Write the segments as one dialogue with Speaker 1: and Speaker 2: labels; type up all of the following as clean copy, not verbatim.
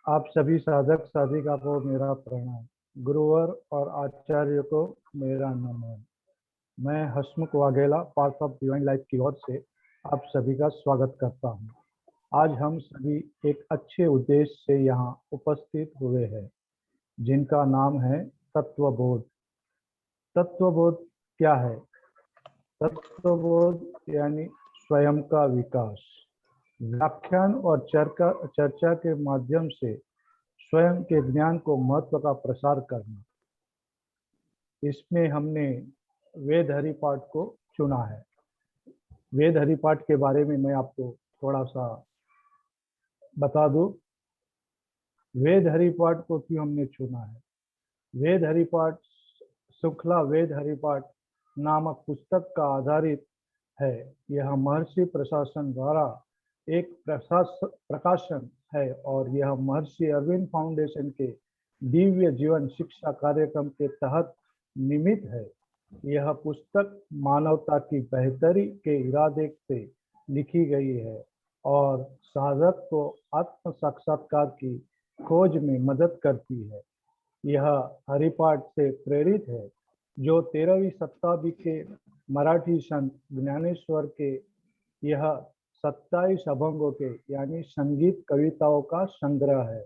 Speaker 1: आप सभी साधक साधिका को मेरा प्रणाम। गुरुवर और आचार्य को मेरा नमन। मैं Hasmukh Vaghela Parth of Divine Life की ओर से आप सभी का स्वागत करता हूं। आज हम सभी एक अच्छे उद्देश्य से यहाँ उपस्थित हुए हैं, जिनका नाम है तत्वबोध। तत्वबोध क्या है? तत्वबोध यानी स्वयं का विकास। व्याख्यान और चर्चा के माध्यम से स्वयं के ज्ञान को महत्व का प्रसार करना। इसमें हमने वेद हरिपाठ को चुना है। वेद हरिपाठ के बारे में मैं आपको थोड़ा सा बता दूं। वेद हरिपाठ को क्यों हमने चुना है? वेद हरिपाठ शुक्ला वेद हरिपाठ नामक पुस्तक का आधारित है। यह महर्षि प्रशासन द्वारा एक प्रकाशन है और यह महर्षि अरविंद फाउंडेशन के दिव्य जीवन शिक्षा कार्यक्रम के तहत निमित्त है। यह पुस्तक मानवता की बेहतरी के इरादे से लिखी गई है और साधक को आत्म साक्षात्कार की खोज में मदद करती है। यह हरिपाठ से प्रेरित है, जो 13वीं शताब्दी के मराठी संत ज्ञानेश्वर के यह 27 अभंगों के यानी संगीत कविताओं का संग्रह है।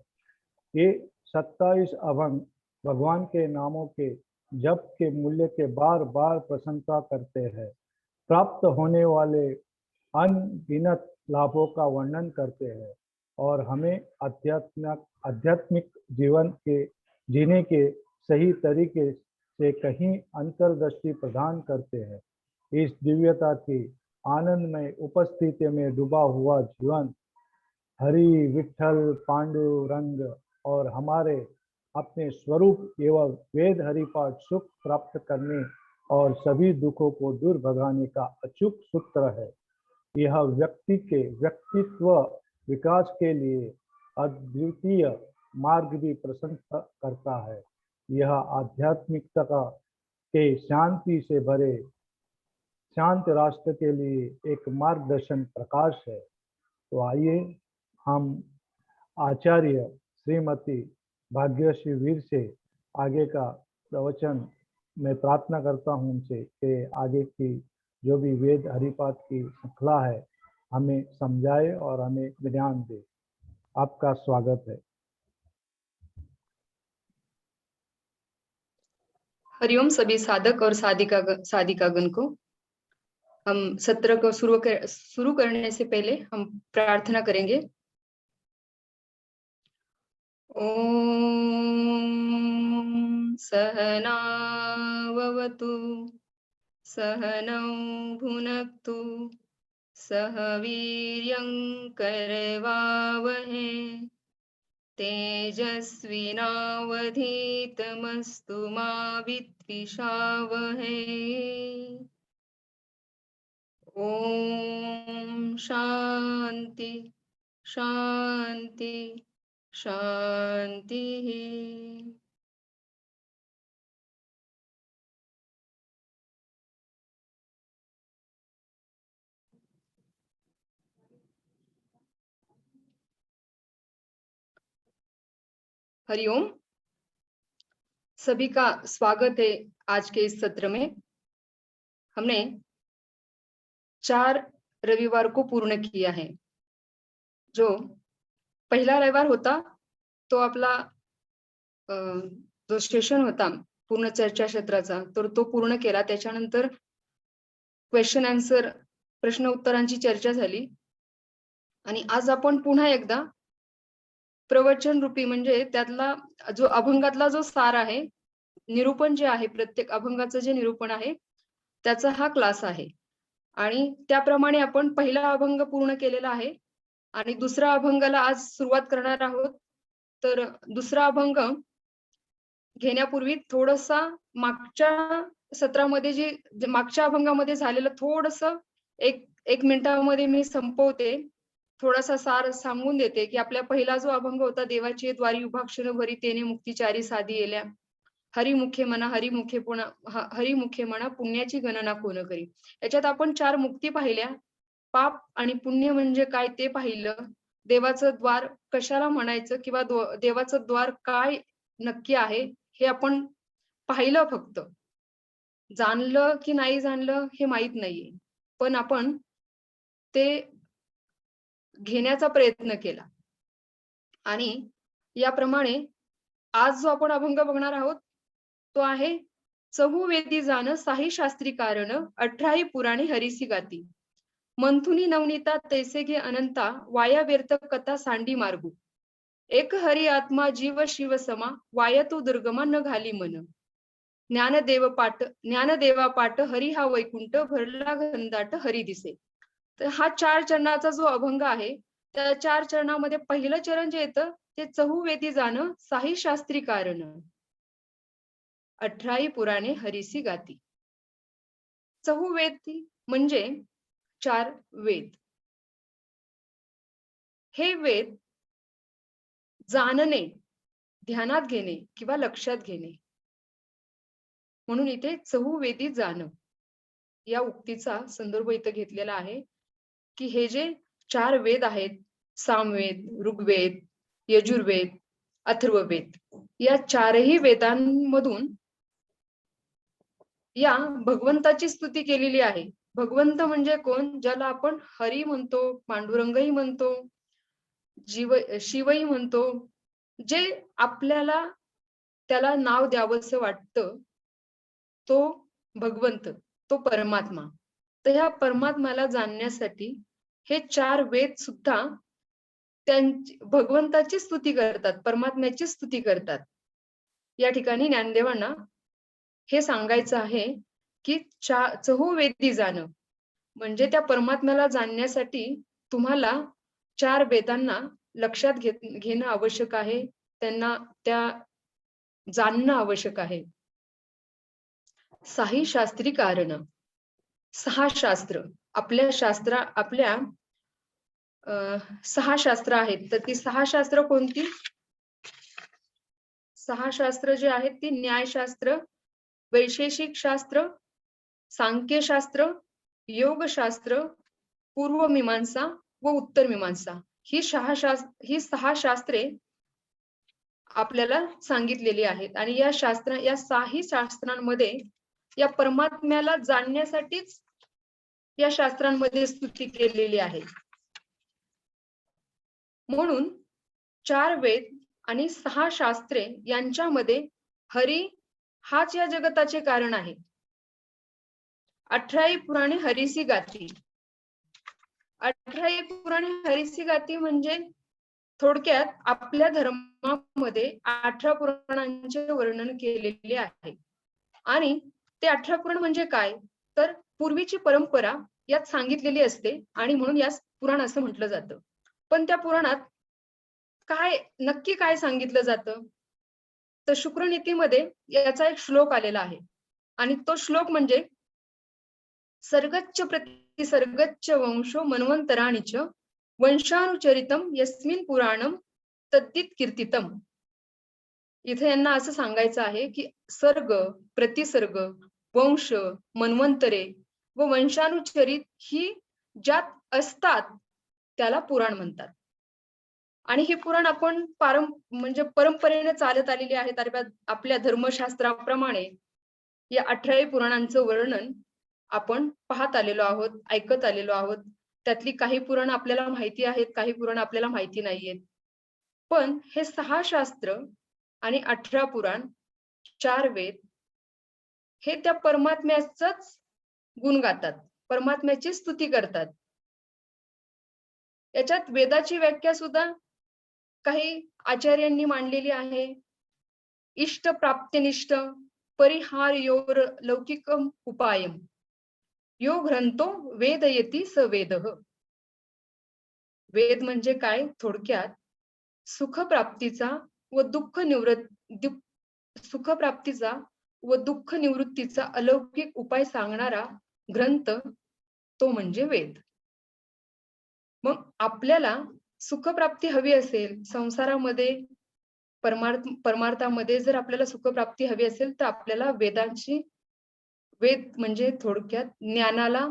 Speaker 1: ये 27 अभंग भगवान के नामों के जप के मूल्य के बार बार प्रशंसा करते हैं, प्राप्त होने वाले अनगिनत लाभों का वर्णन करते हैं और हमें आध्यात्मिक जीवन के जीने के सही तरीके से कहीं अंतर्दृष्टि प्रदान करते हैं। इस दिव्यता की आनंदमय उपस्थिति में डूबा हुआ जीवन हरि विठल पांडुरंग और हमारे अपने स्वरूप एवं वेद हरिपाठ सुख प्राप्त करने और सभी दुखों को दूर भगाने का अचूक सूत्र है। यह व्यक्ति के व्यक्तित्व विकास के लिए अद्वितीय मार्ग भी प्रशंस करता है। यह आध्यात्मिकता के शांति से भरे शांत राष्ट्र के लिए एक मार्गदर्शन प्रकाश है। तो आइए हम आचार्य श्रीमती भाग्यश्री वीर से आगे का प्रवचन मैं प्रार्थना करता हूं उनसे कि आगे की जो भी वेद हरिपाठ की श्रृंखला है हमें समझाए और हमें ज्ञान दे। आपका स्वागत है।
Speaker 2: हरिओम सभी साधक और साधिकागण को। हम सत्र को शुरू करने से पहले हम प्रार्थना करेंगे। ओम सहनाववतु सहनौ भुनक्तु सह वीर्यं करवावहे तेजस्विनावधीतमस्तु मा विद्विषावहे। ओम शांति शांति शांति। हरिओम, सभी का स्वागत है। आज के इस सत्र में हमने 4 रविवार को पूर्ण किया है। जो पहिला रविवार होता तो आपला जो सेशन होता पूर्ण चर्चा क्षेत्राचा तर तो पूर्ण केला। त्याच्यानंतर क्वेश्चन आन्सर प्रश्न उत्तरांची चर्चा झाली आणि आज आपण पुन्हा एकदा प्रवचन रूपी म्हणजे त्यातला जो अभंगातला जो सार आहे, निरूपण जे आहे, प्रत्येक अभंगाचं जे निरूपण आहे त्याचा हा क्लास आहे आणि त्याप्रमाणे आपण पहिला अभंग पूर्ण केलेला आहे आणि दुसरा अभंगाला आज सुरुवात करणार आहोत। तर दुसरा अभंग घेण्यापूर्वी थोडसा मागच्या सत्रामध्ये जे मागच्या अभंगामध्ये झालेलं थोडंसं एक मिनिटामध्ये मी संपवते। थोडासा सार सांगून देते की आपला पहिला जो अभंग होता, देवाची द्वारी उभाक्षण भरी तेने मुक्तीचारी साधी येल्या, हरिमुखे म्हणा हरिमुखे म्हणा पुण्याची गणना कोण करी। याच्यात आपण 4 मुक्ती पाहिल्या, पाप आणि पुण्य म्हणजे काय ते पाहिलं, देवाचं द्वार कशाला म्हणायचं किंवा देवाचं द्वार काय नक्की आहे हे आपण पाहिलं फक्त. जाणलं की नाही जाणलं हे माहित नाहीये. पण आपण ते घेण्याचा प्रयत्न केला. आणि याप्रमाणे आज जो आपण अभंग बघणार आहोत तो आहे चहुवेदी जाण साही शास्त्री कारण 18 पुराणे हरीसी गाती. मंथुनी नवनीता तैसे घे अनंता वाया व्यर्थ कथा सांडी मार्गू. एक हरी आत्मा जीव शिव समा वाया तू दुर्गमा न घाली मन. ज्ञानदेवा पाठ हरी हा वैकुंठ भरला घनदाट हरी दिसे. तर हा 4 चरणाचा जो अभंग आहे त्या 4 चरणामध्ये पहिलं चरण जे येतं ते चहुवेदी जाणं साही शास्त्री कारण 18 पुराणे हरीसी गाती. चहुवेदी म्हणजे 4 वेद. हे वेद जाणणे, ध्यानात घेणे किंवा लक्षात घेणे. म्हणून इथे चहुवेदी जाणं या उक्तीचा संदर्भ इथे घेतलेला आहे की हे जे 4 वेद आहेत सामवेद, ऋग्वेद, यजुर्वेद, अथर्ववेद या 4ही वेदांमधून या भगवंताची स्तुती केलेली आहे. भगवंत म्हणजे कोण? ज्याला आपण हरी म्हणतो, पांडुरंगही म्हणतो, शिवही म्हणतो. जे आपल्याला त्याला नाव द्यावंसं वाटतं तो भगवंत, तो परमात्मा. तर ह्या परमात्म्याला जाणण्यासाठी हे 4 वेद सुद्धा भगवंताची स्तुती करतात, परमात्म्याची स्तुती करतात. या ठिकाणी ज्ञानदेवांना हे सांगायचं आहे की चहुवेदी जाणं म्हणजे त्या परमात्म्याला जाणण्यासाठी तुम्हाला 4 वेदांना लक्षात घेणं आवश्यक आहे. त्यांना त्या जाणणं आवश्यक आहे. साही शास्त्री कारण 6 शास्त्र आपल्या 6 शास्त्र आहेत. तर ती 6 शास्त्र कोणती? 6 शास्त्र जे आहेत ती न्यायशास्त्र, वैशेषिक शास्त्र, सांख्यशास्त्र, योगशास्त्र, पूर्वमीमांसा व उत्तरमीमांसा ही 6 शास्त्रे आपल्याला सांगितलेली आहेत. आणि या 6ही शास्त्रांमध्ये या परमात्म्याला जाणण्यासाठीच या शास्त्रांमध्ये स्तुती केलेली आहे. म्हणून 4 वेद आणि 6 शास्त्रे यांच्यामध्ये हरी हाच या जगताचे कारण आहे. 18 पुराणे हरीसी गाती. 18 पुराणे हरीसी गाती म्हणजे थोडक्यात आपल्या धर्मामध्ये 18 पुराणांचे वर्णन केलेले आहे. आणि ते 18 पुराण म्हणजे काय? तर पूर्वीची परंपरा यात सांगितलेली असते आणि म्हणून यास पुराण असं म्हटलं जातं. पण त्या पुराणात नक्की काय सांगितलं जातं? तर शुक्रनीतीमध्ये याचा एक श्लोक आलेला आहे आणि तो श्लोक म्हणजे सर्गच्च प्रति सर्गच्च वंशो मन्वंतराणीच वंशानुचरितम यस्मिन पुराणम तद्दित कीर्तितम. इथे यांना असं सांगायचं आहे की सर्ग, प्रतिसर्ग, वंश, मन्वंतरे व वंशानुचरित ही ज्यात असतात त्याला पुराण म्हणतात. आणि हे पुराण आपण म्हणजे परंपरेने चालत आलेली आहेत. आपल्या धर्मशास्त्राप्रमाणे या 18 पुराणांचं वर्णन आपण पाहत आलेलो आहोत, ऐकत आलेलो आहोत. त्यातली काही पुराण आपल्याला माहिती आहेत, काही पुराण आपल्याला माहिती नाहीयेत. पण हे 6 शास्त्र आणि 18 पुराण, 4 वेद हे त्या परमात्म्याचंच गुण गातात, परमात्म्याची स्तुती करतात. याच्यात वेदाची व्याख्या सुद्धा काही आचार्यांनी मांडलेली आहे. इष्ट प्राप्तिनिष्ठ परिहार्योर लौकिकम उपायम यो ग्रंथो वेदयती स वेदः. वेद म्हणजे काय? थोडक्यात सुखप्राप्तीचा व दुःख निवृत्तीचा अलौकिक उपाय सांगणारा ग्रंथ तो म्हणजे वेद. मग आपल्याला सुखप्राप्ती हवी असेल, संसारामध्ये परमार्थामध्ये जर आपल्याला सुखप्राप्ती हवी असेल तर आपल्याला वेद म्हणजे थोडक्यात ज्ञानाला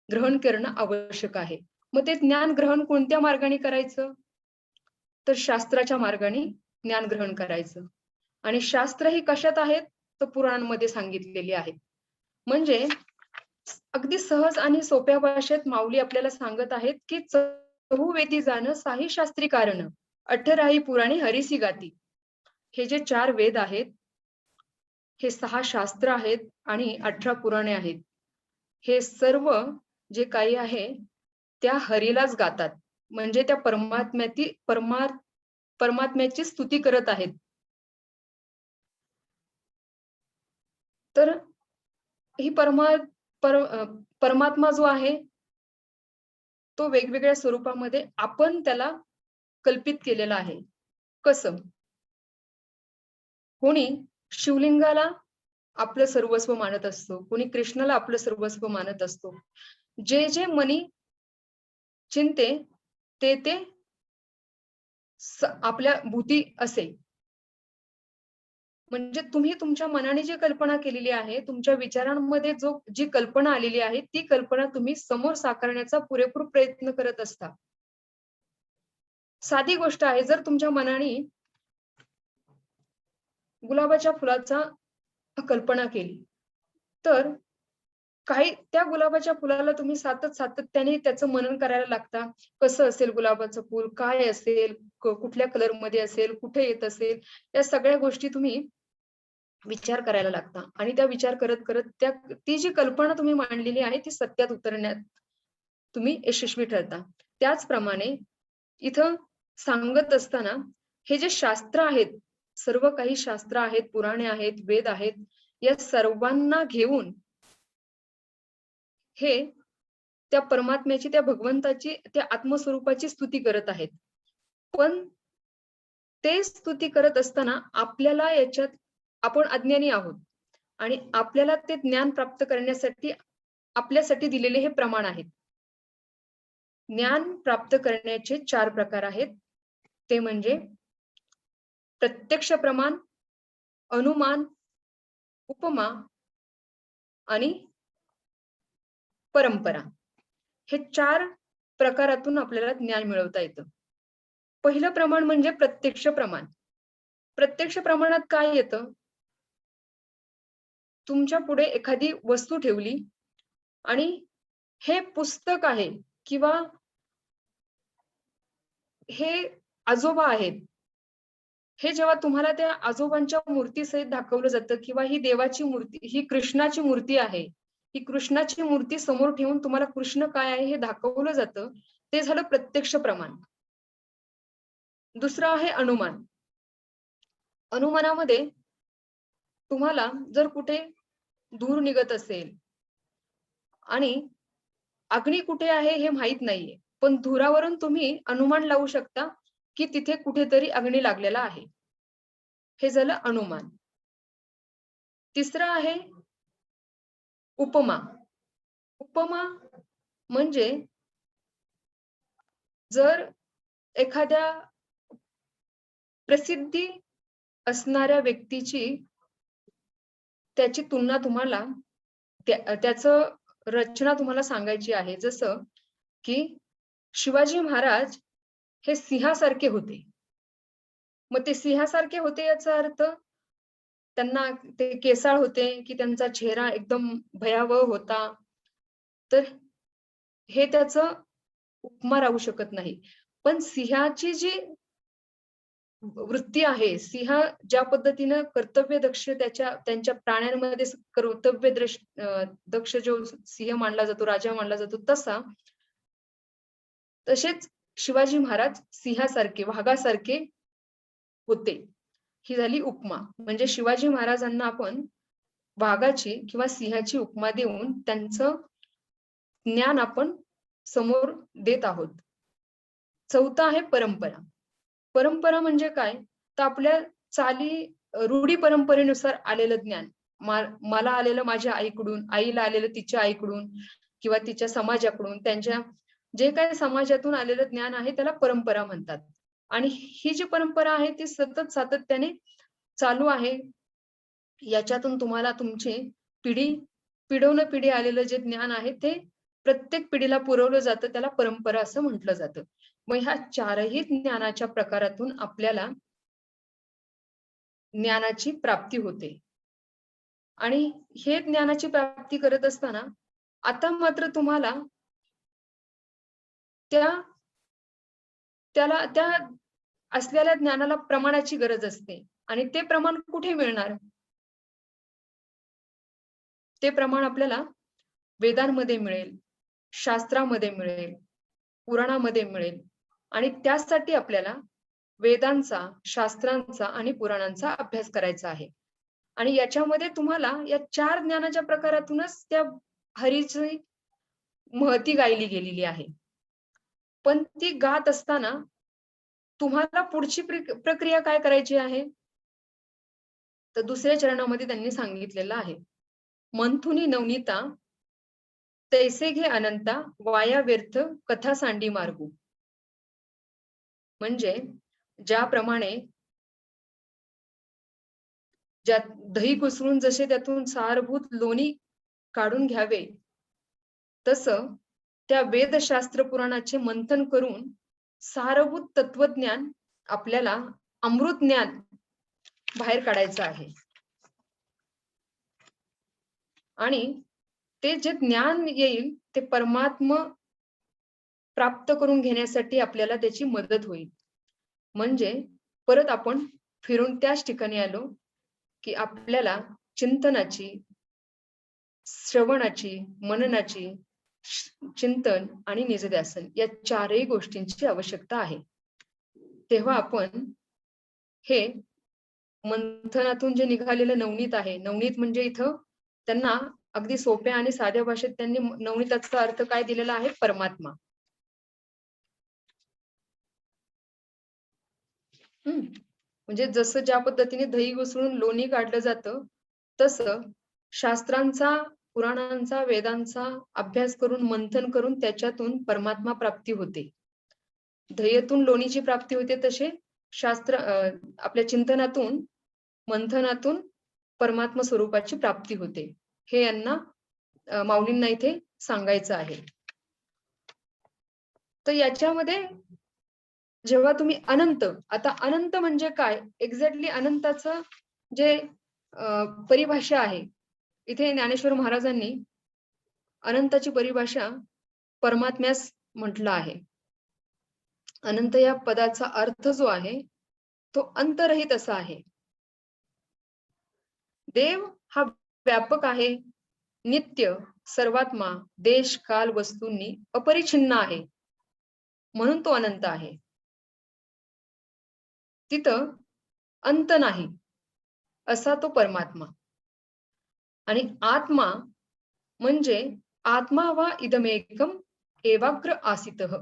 Speaker 2: ग्रहण करणं आवश्यक आहे. मग ते ज्ञान ग्रहण कोणत्या मार्गाने करायचं? तर शास्त्राच्या मार्गाने ज्ञान ग्रहण करायचं. आणि शास्त्र ही कशात आहेत तर पुराणांमध्ये सांगितलेली आहेत. म्हणजे अगदी सहज आणि सोप्या भाषेत माऊली आपल्याला सांगत आहेत की चहुवेदी जाणं साही शास्त्री कारण, 18 पुराणे हरिसी गाती. हे जे 4 वेद आहेत, हे 6 शास्त्र आहेत आणि 18 पुराणे आहेत. हे सर्व जे काही आहे त्या हरीलाच गातात. म्हणजे त्या परमात्म्याची स्तुती करत आहेत. तर ही परमात्मा जो आहे तो वेगवेगळ्या स्वरूपामध्ये आपण त्याला कल्पित केलेला आहे. कसं? कोणी शिवलिंगाला आपलं सर्वस्व मानत असतो, कोणी कृष्णाला आपलं सर्वस्व मानत असतो. जे जे मनी चिंते ते ते आपल्या भूती असे. म्हणजे तुम्ही तुमच्या मनाने जी कल्पना केलेली आहे, तुमच्या विचारांमध्ये जी कल्पना आलेली आहे, ती कल्पना तुम्ही समोर साकारण्याचा पुरेपूर प्रयत्न करत असता. साधी गोष्ट आहे, जर तुमच्या मनाने गुलाबाच्या फुलाचा कल्पना केली, तर त्या गुलाबाच्या फुलाला तुम्ही सातत्याने त्याचं मनन करायला लागता. कसं असेल गुलाबाचं फुल, काय असेल, कुठल्या कलर मध्ये असेल, कुठे येत असेल, या सगळ्या गोष्टी तुम्ही विचार करायला लागता. आणि त्या विचार करत करत ती जी कल्पना तुम्ही मांडलेली आहे ती सत्यात उतरण्यात तुम्ही यशस्वी ठरता. त्याचप्रमाणे इथं सांगत असताना हे जे शास्त्र आहेत, सर्व काही शास्त्र आहेत, पुराणे आहेत, वेद आहेत, या सर्वांना घेऊन हे त्या परमात्म्याची, त्या भगवंताची, त्या आत्मस्वरूपाची स्तुती करत आहेत. पण ते स्तुती करत असताना आपल्याला याच्यात आपण अज्ञानी आहोत आणि आपल्याला ते ज्ञान प्राप्त करण्यासाठी आपल्यासाठी दिलेले हे प्रमाण आहेत. ज्ञान प्राप्त करण्याचे 4 प्रकार आहेत. ते म्हणजे प्रत्यक्ष प्रमाण, अनुमान, उपमा आणि परंपरा. हे 4 प्रकारातून आपल्याला ज्ञान मिळवता येतं. पहिलं प्रमाण म्हणजे प्रत्यक्ष प्रमाण. प्रत्यक्ष प्रमाणात काय येतं? तुमच्या पुढे एखादी वस्तू ठेवली आणि हे पुस्तक आहे किंवा हे आजोबा आहेत. हे जेव्हा तुम्हाला त्या आजोबांच्या मूर्तीसहित दाखवलं जातं किंवा ही देवाची मूर्ती, ही कृष्णाची मूर्ती आहे, ही कृष्णाची मूर्ती समोर ठेवून तुम्हाला कृष्ण काय आहे हे दाखवलं जातं, ते झालं प्रत्यक्ष प्रमाण. दुसरं आहे अनुमान. अनुमानामध्ये तुम्हाला जर कुठे धूर निघत असेल आणि अग्नी कुठे आहे हे माहित नाहीये, पण धुरावरून तुम्ही अनुमान लावू शकता की तिथे कुठेतरी अग्नी लागलेला आहे. हे झालं अनुमान. तिसरं आहे उपमा. उपमा म्हणजे जर एखाद्या प्रसिद्धी असणाऱ्या व्यक्तीची त्याची तुलना तुम्हाला त्याचं रचना तुम्हाला सांगायची आहे. जसं की शिवाजी महाराज हे सिंहासारखे होते. मग ते सिंहासारखे होते याचा अर्थ त्यांना ते केसाळ होते की त्यांचा चेहरा एकदम भयावह होता. तर हे त्याचं उपमा राहू शकत नाही. पण सिंहाची जी वृत्ती आहे, सिंह ज्या पद्धतीनं कर्तव्यदक्ष त्यांच्या प्राण्यांमध्ये दक्ष जो सिंह मानला जातो, राजा मानला जातो, तसेच शिवाजी महाराज सिंहासारखे, वाघासारखे होते. ही झाली उपमा. म्हणजे शिवाजी महाराजांना आपण वाघाची किंवा सिंहाची उपमा देऊन त्यांचं ज्ञान आपण समोर देत आहोत. चौथा आहे परंपरा. परंपरा म्हणजे काय? तर आपल्या रूढी परंपरेनुसार आलेलं ज्ञान. मला आलेलं माझ्या आईकडून, आईला आलेलं तिच्या आईकडून किंवा तिच्या समाजाकडून, त्यांच्या जे काही समाजातून आलेलं ज्ञान आहे त्याला परंपरा म्हणतात. आणि ही जी परंपरा आहे ती सतत सातत्याने चालू आहे. याच्यातून तुम्हाला तुमची पिढी आलेलं जे ज्ञान आहे ते प्रत्येक पिढीला पुरवलं जातं, त्याला परंपरा असं म्हटलं जातं. मग ह्या चारही ज्ञानाच्या प्रकारातून आपल्याला ज्ञानाची प्राप्ती होते. आणि हे ज्ञानाची प्राप्ती करत असताना आता मात्र तुम्हाला त्या असलेल्या ज्ञानाला प्रमाणाची गरज असते. आणि ते प्रमाण कुठे मिळणार? ते प्रमाण आपल्याला वेदांमध्ये मिळेल, शास्त्रामध्ये मिळेल, पुराणामध्ये मिळेल. आणि त्यासाठी आपल्याला वेदांचा, शास्त्रांचा आणि पुराणांचा अभ्यास करायचा आहे. आणि याच्यामध्ये तुम्हाला या 4 ज्ञानाच्या प्रकारातूनच त्या हरीची महती गायली गेलेली आहे. पण ती गात असताना तुम्हाला पुढची प्रक्रिया काय करायची आहे? तर दुसऱ्या चरणामध्ये त्यांनी सांगितलेलं आहे, मंथुनी नवनीता तैसे घे अनंता वाया व्यर्थ कथा सांडी मार्गू. म्हणजे ज्याप्रमाणे ज्यात दही घुसळून जसे त्यातून सारभूत लोणी काढून घ्यावे, तसं त्या वेदशास्त्र पुराणाचे मंथन करून सारभूत तत्वज्ञान आपल्याला अमृत ज्ञान बाहेर काढायचं आहे. आणि ते जे ज्ञान येईल ते परमात्मा प्राप्त करून घेण्यासाठी आपल्याला त्याची मदत होईल. म्हणजे परत आपण फिरून त्याच ठिकाणी आलो की आपल्याला चिंतनाची, श्रवणाची, मननाची, चिंतन आणि निजध्यासन या चारही गोष्टींची आवश्यकता आहे. तेव्हा आपण हे मंथनातून जे निघालेलं नवनीत आहे, नवनीत म्हणजे इथं त्यांना अगदी सोप्या आणि साध्या भाषेत त्यांनी नवनीताचा अर्थ काय दिलेला आहे? परमात्मा. म्हणजे जसं ज्या पद्धतीने दही घुसळून लोणी काढलं जातं, तसं शास्त्रांचा, पुराणांचा, वेदांचा अभ्यास करून, मंथन करून त्याच्यातून परमात्मा प्राप्ती होते. दह्यातून लोणीची प्राप्ती होते, तसे शास्त्र आपल्या चिंतनातून, मंथनातून परमात्मा स्वरूपाची प्राप्ती होते. हे यांना माऊलींना इथे सांगायचं आहे. तर याच्यामध्ये जेव्हा तुम्ही अनंत, आता अनंत म्हणजे काय? एक्झॅक्टली अनंताचं जे परिभाषा आहे, इथे ज्ञानेश्वर महाराजांनी अनंताची परिभाषा परमात्म्यास म्हटलं आहे. अनंत या पदाचा अर्थ जो आहे तो अंतरहित असा आहे. देव हा व्यापक आहे, नित्य, सर्वात्मा, देश, काल, वस्तूंनी अपरिछिन्न आहे, म्हणून तो अनंत आहे. तिथं अंत नाही असा तो परमात्मा. आणि आत्मा म्हणजे आत्मा वा इदमेकम एवाग्र आसितः.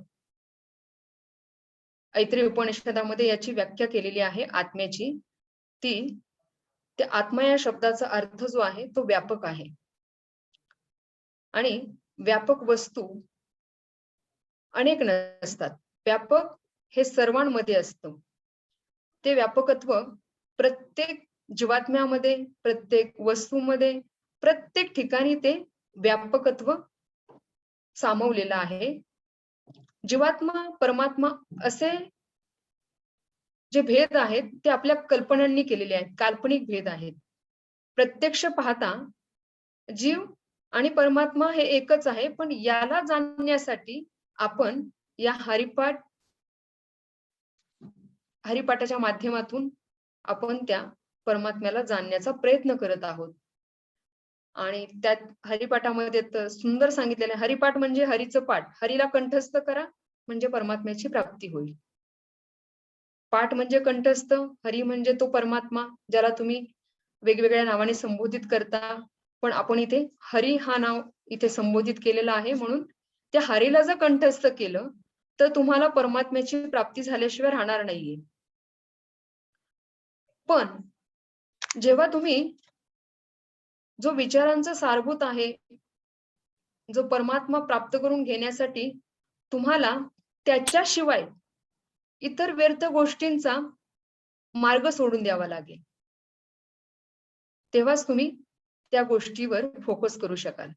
Speaker 2: ऐत्रेय उपनिषदामध्ये याची व्याख्या केलेली आहे आत्म्याची. त्या आत्मा या शब्दाचा अर्थ जो आहे तो व्यापक आहे. आणि व्यापक वस्तू अनेक नसतात. व्यापक हे सर्वांमध्ये असतं. ते व्यापकत्व प्रत्येक जीवात्म्यामध्ये, प्रत्येक वस्तूमध्ये, प्रत्येक ठिकाणी ते व्यापकत्व सामावलेलं आहे. जीवात्मा, परमात्मा असे जे भेद आहेत ते आपल्या कल्पनांनी केलेले आहेत, काल्पनिक भेद आहेत. प्रत्यक्ष पाहता जीव आणि परमात्मा हे एकच आहे, पण याला जाणण्यासाठी आपण या हरिपाठाच्या माध्यमातून आपण त्या परमात्म्याला जाणण्याचा प्रयत्न करत आहोत. आणि त्यात हरिपाठामध्ये तर सुंदर सांगितलेलं आहे, हरिपाठ म्हणजे हरीचं पाठ. हरीला कंठस्थ करा म्हणजे परमात्म्याची प्राप्ती होईल. पाठ म्हणजे कंठस्थ, हरी म्हणजे तो परमात्मा ज्याला तुम्ही वेगवेगळ्या नावाने संबोधित करता, पण आपण इथे हरी हा नाव इथे संबोधित केलेलं आहे. म्हणून त्या हरीला जर कंठस्थ केलं तर तुम्हाला परमात्म्याची प्राप्ती झाल्याशिवाय राहणार नाहीये. पण जेव्हा तुम्ही जो विचारांचा सारभूत आहे, जो परमात्मा प्राप्त करून घेण्यासाठी तुम्हाला त्याच्याशिवाय इतर व्यर्थ गोष्टींचा मार्ग सोडून द्यावा लागेल, तेव्हाच तुम्ही त्या गोष्टीवर फोकस करू शकाल.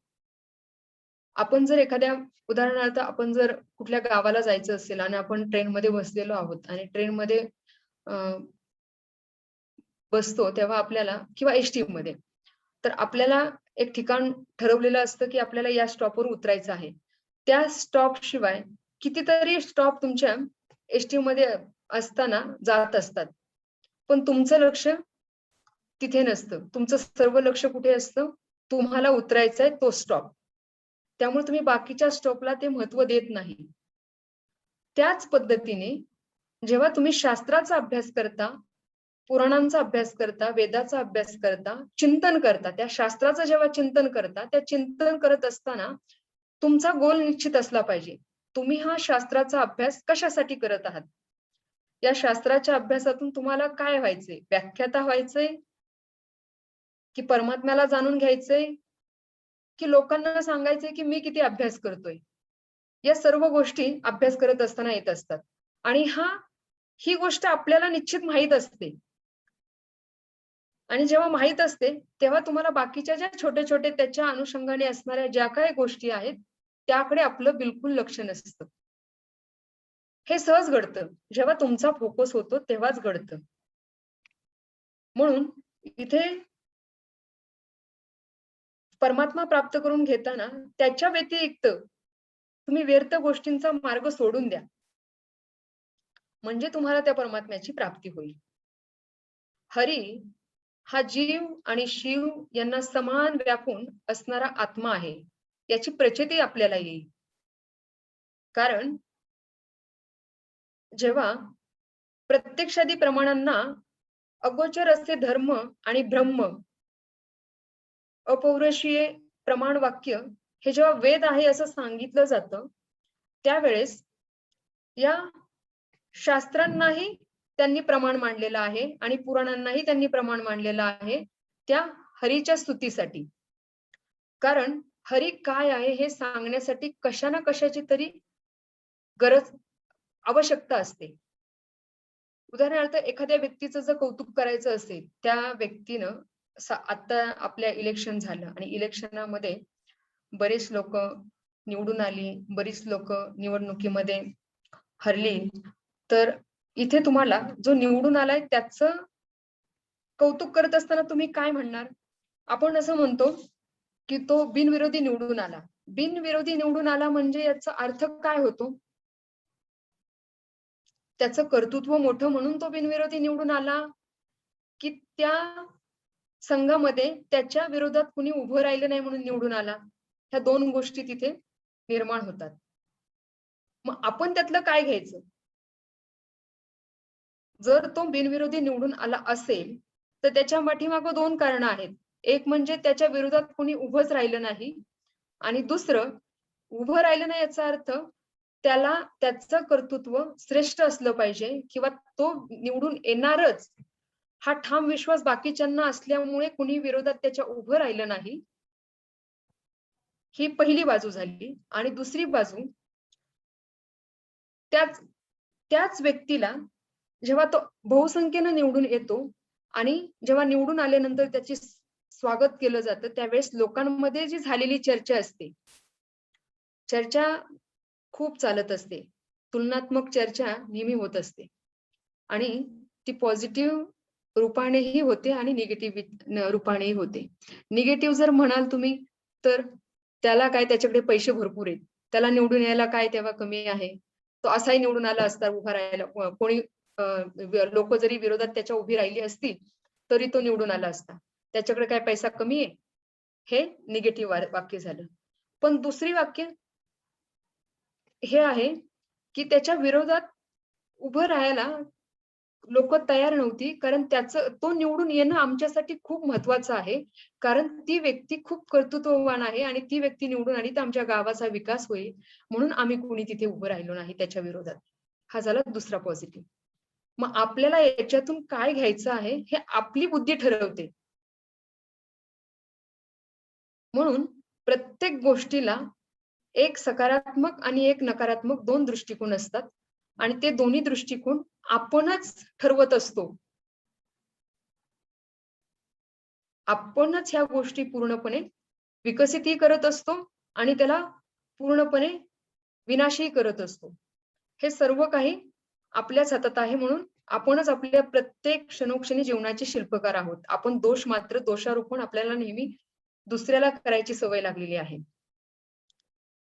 Speaker 2: आपण जर एखाद्या उदाहरणार्थ आपण जर कुठल्या गावाला जायचं असेल आणि आपण ट्रेनमध्ये बसलेलो आहोत आणि ट्रेनमध्ये बसतो तेव्हा आपल्याला किंवा एसटी मध्ये तर आपल्याला एक ठिकाण ठरवलेलं असतं की आपल्याला या स्टॉपवर उतरायचं आहे. त्या स्टॉप शिवाय कितीतरी स्टॉप तुमच्या एसटी मध्ये असताना जात असतात. पण तुमचं लक्ष तिथे नसतं. तुमचं सर्व लक्ष कुठे असतं? तुम्हाला उतरायचं आहे तो स्टॉप. त्यामुळे तुम्ही बाकीच्या स्टॉपला ते महत्त्व देत नाही. त्याच पद्धतीने जेव्हा तुम्ही शास्त्राचा अभ्यास करता, पुराणांचा अभ्यास करता, वेदाचा अभ्यास करता, चिंतन करता, त्या शास्त्राचं जेव्हा चिंतन करता, त्या चिंतन करत असताना तुमचा गोल निश्चित असला पाहिजे. तुम्ही हा शास्त्राचा अभ्यास कशासाठी करत आहात? या शास्त्राच्या अभ्यासातून तुम्हाला काय व्हायचंय? व्याख्याता व्हायचंय? की परमात्म्याला जाणून घ्यायचंय? की लोकांना सांगायचंय की मी किती अभ्यास करतोय? या सर्व गोष्टी अभ्यास करत असताना येत असतात. आणि ही गोष्ट आपल्याला निश्चित माहित असते. आणि जेव्हा माहित असते, तेव्हा तुम्हाला बाकीच्या ज्या छोटे-छोटे त्याच्या अनुषंगाने असणाऱ्या ज्या काही गोष्टी आहेत, त्याकडे आपलं बिलकुल लक्ष नसतं. हे सहज घडतं. जेव्हा तुमचा फोकस होतो तेव्हाच घडतं. म्हणून इथे परमात्मा प्राप्त करून घेताना त्याच्या व्यतिरिक्त तुम्ही व्यर्थ गोष्टींचा मार्ग सोडून द्या. म्हणजे तुम्हाला त्या परमात्म्याची प्राप्ती होईल. हरी हा जीव आणि शिव यांना समान व्यापून असणारा आत्मा आहे. याची प्रचिती आपल्याला येईल. कारण जेव्हा प्रत्यक्षादी प्रमाणांना अगोचर असे धर्म आणि ब्रह्म अपौरुषीय प्रमाण वाक्य हे जेव्हा वेद आहे असं सांगितलं जातं, त्यावेळेस या शास्त्रांनाही त्यांनी प्रमाण मांडलेलं आहे आणि पुराणांनाही त्यांनी प्रमाण मांडलेलं आहे त्या हरीच्या स्तुतीसाठी. कारण हरी काय आहे हे सांगण्यासाठी कशा ना कशाची तरी गरज आवश्यकता असते. उदाहरणार्थ एखाद्या व्यक्तीचं जर कौतुक करायचं असेल, त्या व्यक्तीनं आता आपल्या इलेक्शन झालं आणि इलेक्शनामध्ये बरेच लोक निवडून आली, बरीच लोक निवडणुकीमध्ये हरली. तर इथे तुम्हाला जो निवडून आलाय त्याचं कौतुक करत असताना तुम्ही काय म्हणणार? आपण असं म्हणतो की तो बिनविरोधी निवडून आला. बिनविरोधी निवडून आला म्हणजे याचा अर्थ काय होतो? त्याचं कर्तृत्व मोठं म्हणून तो बिनविरोधी निवडून आला, की त्या संघामध्ये त्याच्या विरोधात कुणी उभं राहिलं नाही म्हणून निवडून आला? ह्या दोन गोष्टी तिथे निर्माण होतात. मग आपण त्यातलं काय घ्यायचं? जर तो बिनविरोधी निवडून आला असेल तर त्याच्या पाठीमागं दोन कारणं आहेत. एक म्हणजे त्याच्या विरोधात कुणी उभंच राहिलं नाही आणि दुसरं उभं राहिलं नाही याचा अर्थ त्याला त्याचं कर्तृत्व श्रेष्ठ असलं पाहिजे किंवा तो निवडून येणारच हा ठाम विश्वास बाकीच्यांना असल्यामुळे कुणी विरोधात त्याच्या उभं राहिलं नाही. ही पहिली बाजू झाली. आणि दुसरी बाजू त्याच व्यक्तीला जेव्हा तो बहुसंख्येनं निवडून येतो आणि जेव्हा निवडून आल्यानंतर त्याची स्वागत केलं जातं त्यावेळेस लोकांमध्ये जी झालेली चर्चा असते, चर्चा खूप चालत असते. तुलनात्मक चर्चा नेहमी होत असते आणि ती पॉझिटिव्ह रूपानेही होते आणि निगेटिव्ह रूपानेही होते. निगेटिव्ह जर म्हणाल तुम्ही तर त्याला काय त्याच्याकडे पैसे भरपूर आहेत. त्याला निवडून यायला काय तेव्हा कमी आहे. तो असाही निवडून आला असता उभा राहायला कोणी लोक जरी विरोधात त्याच्या उभी राहिली असती तरी तो निवडून आला असता. त्याच्याकडे काय पैसा कमी आहे? हे निगेटिव्ह वाक्य झालं. पण दुसरी वाक्य हे आहे की त्याच्या विरोधात उभं राहायला लोक तयार नव्हती कारण तो निवडून येणं आमच्यासाठी खूप महत्वाचं आहे. कारण ती व्यक्ती खूप कर्तृत्ववान आहे आणि ती व्यक्ती निवडून आली तर आमच्या गावाचा विकास होईल म्हणून आम्ही कोणी तिथे उभं राहिलो नाही त्याच्या विरोधात. हा झाला दुसरा पॉझिटिव्ह. मग आपल्याला याच्यातून काय घ्यायचं आहे हे आपली बुद्धी ठरवते. म्हणून प्रत्येक गोष्टीला एक सकारात्मक आणि एक नकारात्मक दोन दृष्टिकोन असतात आणि ते दोन्ही दृष्टिकोन आपणच ठरवत असतो. आपणच ह्या गोष्टी पूर्णपणे विकसितही करत असतो आणि त्याला पूर्णपणे विनाशही करत असतो. हे सर्व काही आपल्याच हातात आहे, म्हणून आपणच आपल्या प्रत्येक क्षणोक्षणी जीवनाचे शिल्पकार आहोत. आपण दोष मात्र दोषारोपण आपल्याला नेहमी दुसऱ्याला करायची सवय लागलेली आहे.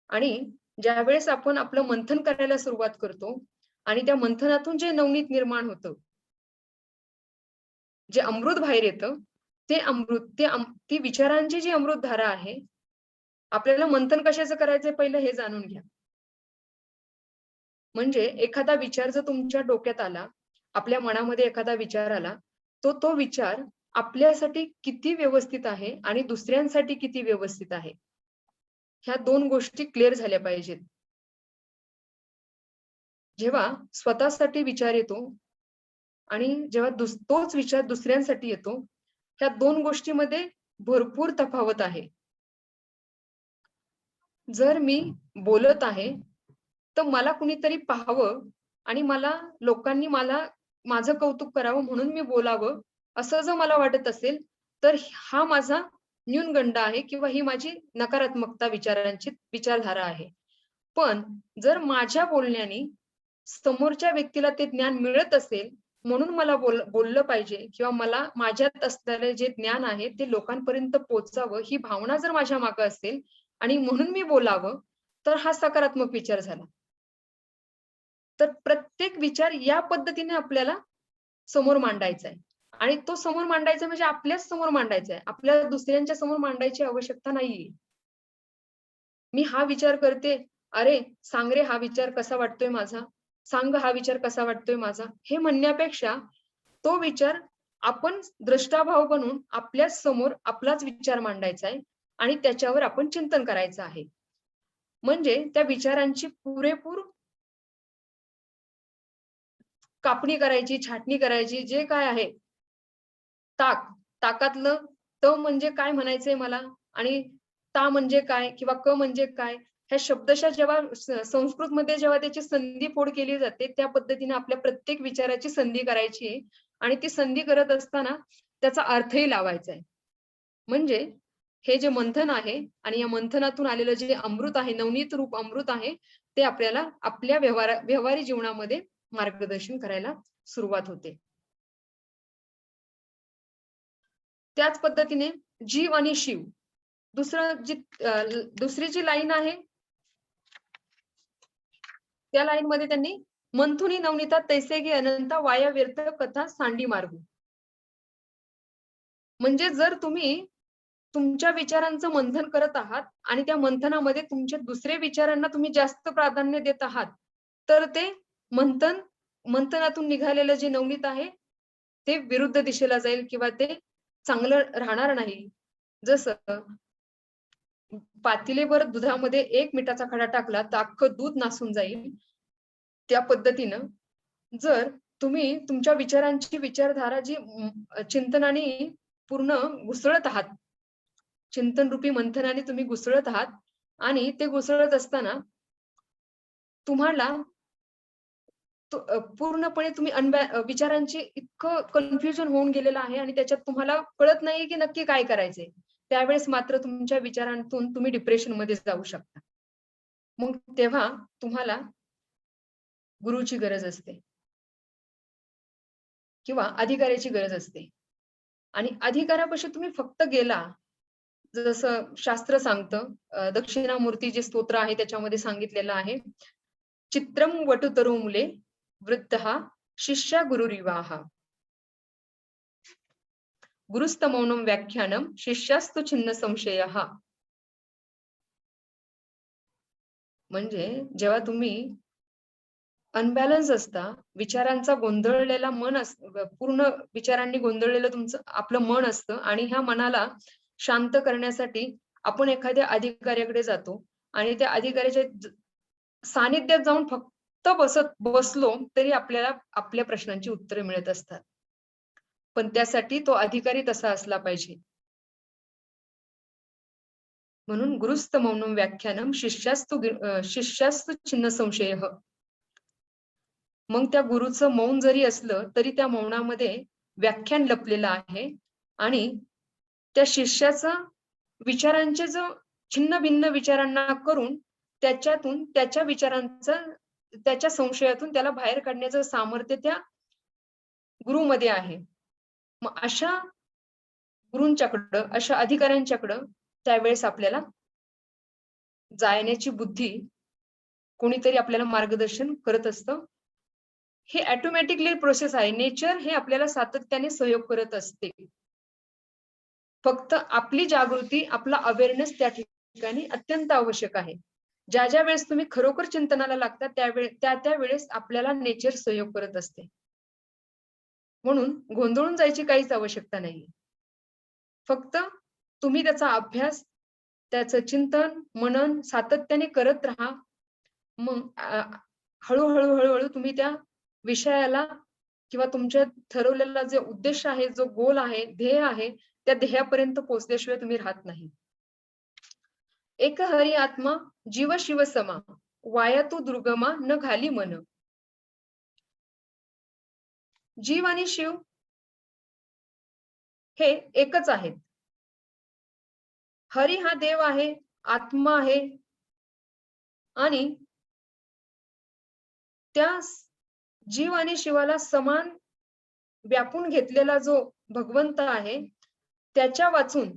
Speaker 2: आणि ज्यावेळेस आपण आपलं मंथन करायला सुरुवात करतो आणि त्या मंथनातून जे नवनीत निर्माण होतं, जे अमृत बाहेर येतं, ते अमृत ती विचारांची जी अमृत धारा आहे, आपल्याला मंथन कशाचं करायचंय पहिलं हे जाणून घ्या. म्हणजे एखादा विचार जर तुमच्या डोक्यात आला, आपल्या मनामध्ये एखादा विचार आला, तो विचार आपल्यासाठी किती व्यवस्थित आहे आणि दुसऱ्यांसाठी किती व्यवस्थित आहे, ह्या दोन गोष्टी क्लिअर झाल्या पाहिजेत. जेव्हा स्वतःसाठी विचार येतो आणि जेव्हा तोच विचार दुसऱ्यांसाठी येतो, ह्या दोन गोष्टीमध्ये भरपूर तफावत आहे. जर मी बोलत आहे, तर मला कुणीतरी पाहावं आणि लोकांनी माझं कौतुक करावं म्हणून मी बोलावं, असं जर मला वाटत असेल, तर हा माझा न्यूनगंड आहे किंवा ही माझी नकारात्मकता विचारांची विचारधारा आहे. पण जर माझ्या बोलण्याने समोरच्या व्यक्तीला ते ज्ञान मिळत असेल, म्हणून मला बोललं पाहिजे किंवा मला माझ्यात असलेले जे ज्ञान आहे ते लोकांपर्यंत पोहोचावं, ही भावना जर माझ्या मागे असेल आणि म्हणून मी बोलावं, तर हा सकारात्मक विचार झाला. तर प्रत्येक विचार या पद्धतीने आपल्याला समोर मांडायचा आहे आणि तो समोर मांडायचा म्हणजे आपल्याच समोर मांडायचा आहे. आपल्याला दुसऱ्यांच्या समोर मांडायची आवश्यकता नाहीये. मी हा विचार करते, अरे सांग रे हा विचार कसा वाटतोय माझा, सांग हा विचार कसा वाटतोय माझा, हे म्हणण्यापेक्षा तो विचार आपण द्रष्टाभाव बनून आपल्याच समोर आपलाच विचार मांडायचा आहे आणि त्याच्यावर आपण चिंतन करायचं आहे. म्हणजे त्या विचारांची पुरेपूर कापणी करायची, छाटणी करायची, जे काय आहे ताकातलं त म्हणजे काय म्हणायचंय मला आणि ता म्हणजे काय किंवा क म्हणजे काय, ह्या शब्दशः जेव्हा संस्कृतमध्ये जेव्हा त्याची संधी फोड केली जाते, त्या पद्धतीने आपल्या प्रत्येक विचाराची संधी करायची आहे आणि ती संधी करत असताना त्याचा अर्थही लावायचा आहे. म्हणजे हे जे मंथन आहे आणि या मंथनातून आलेलं जे अमृत आहे, नवनीत रूप अमृत आहे, ते आपल्याला आपल्या व्यवहारी जीवनामध्ये मार्गदर्शन करायला सुरुवात होते. त्याच पद्धतीने जीव आणि शिव, दुसरी जी लाईन आहे त्या लाईन मध्ये त्यांनी मंथुनी नवनीता तैसे गे अनंता वाया व्यर्थ कथा सांडी मार्गू. म्हणजे जर तुम्ही तुमच्या विचारांचं मंथन करत आहात आणि त्या मंथनामध्ये तुमच्या दुसऱ्या विचारांना तुम्ही जास्त प्राधान्य देत आहात, तर ते मंथनातून निघालेलं जे नवनीत आहे ते विरुद्ध दिशेला जाईल किंवा ते चांगलं राहणार नाही. जसं पातेलेभर दुधामध्ये 1 मिठाचा खडा टाकला तर अख्खं दूध नासून जाईल. त्या पद्धतीनं जर तुम्ही तुमच्या विचारांची विचारधारा जी चिंतनाने पूर्ण घुसळत आहात, चिंतन रूपी मंथनाने तुम्ही घुसळत आहात आणि ते घुसळत असताना तुम्हाला पूर्णपणे तुम्ही विचारांची इतकं कन्फ्युजन होऊन गेलेलं आहे आणि त्याच्यात तुम्हाला कळत नाहीये की नक्की काय करायचंय. त्यावेळेस मात्र तुमच्या विचारांतून तुम्ही डिप्रेशन मध्ये जाऊ शकता. मग तेव्हा तुम्हाला गुरुची गरज असते किंवा अधिकाऱ्याची गरज असते आणि अधिकाऱ्यापाशी तुम्ही फक्त गेला, जसं शास्त्र सांगतं, दक्षिणामूर्ती जे स्तोत्र आहे त्याच्यामध्ये सांगितलेलं आहे, चित्रम वटुतरो मुले वृद्धः शिष्या गुरुरिवाहा गुरुस्तमौनम व्याख्यानम शिष्यास्तु छिन्न संशयः. म्हणजे जेव्हा तुम्ही अनबॅलन्स असता, विचारांचा गोंधळलेला पूर्ण विचारांनी गोंधळलेलं तुमचं आपलं मन असतं आणि ह्या मनाला शांत करण्यासाठी आपण एखाद्या अधिकाऱ्याकडे जातो आणि त्या अधिकाऱ्याच्या सानिध्यात जाऊन फक्त बसलो तरी आपल्याला आपल्या प्रश्नांची उत्तरे मिळत असतात. पण त्यासाठी तो अधिकारी तसा असला पाहिजे. म्हणून गुरुस्त मौनम व्याख्यानम शिष्यास्तु छिन्न संशयः. मग त्या गुरुचं मौन जरी असलं तरी त्या मौनामध्ये व्याख्यान लपलेलं आहे आणि त्या शिष्याचा विचारांचे जो छिन्न भिन्न विचारांना करून त्याच्यातून त्याच्या विचारांचं, त्याच्या संशयातून त्याला बाहेर काढण्याचं सामर्थ्य त्या गुरुमध्ये आहे. मग अशा गुरूंच्याकडं, अशा अधिकाऱ्यांच्याकडं त्यावेळेस आपल्याला जाण्याची बुद्धी कोणीतरी आपल्याला मार्गदर्शन करत असतं. हे ऑटोमॅटिकली प्रोसेस आहे. नेचर हे आपल्याला सातत्याने सहयोग करत असते. फक्त आपली जागृती, आपला अवेअरनेस त्या ठिकाणी अत्यंत आवश्यक आहे. ज्या वेळेस तुम्ही खरोखर चिंतनाला लागता त्या वेळेस आपल्याला नेचर सहयोग करत असते. म्हणून गोंधळून जायची काहीच आवश्यकता नाही. फक्त तुम्ही त्याचा अभ्यास, त्याचं चिंतन, मनन सातत्याने करत राहा. मग हळूहळू तुम्ही त्या विषयाला किंवा तुमच्या ठरवलेला जे उद्देश आहे, जो गोल आहे, ध्येय आहे, त्या ध्येयापर्यंत पोहोचल्याशिवाय तुम्ही राहत नाही. एक हरी आत्मा जीव शिव समा, वाया तू दुर्गमा न घाली मन. जीव आणि शिव हे एकच आहेत. हरी हा देव आहे, आत्मा आहे, आणि त्या जीव आणि शिवाला समान व्यापून घेतलेला जो भगवंत आहे, त्याच्या वाचून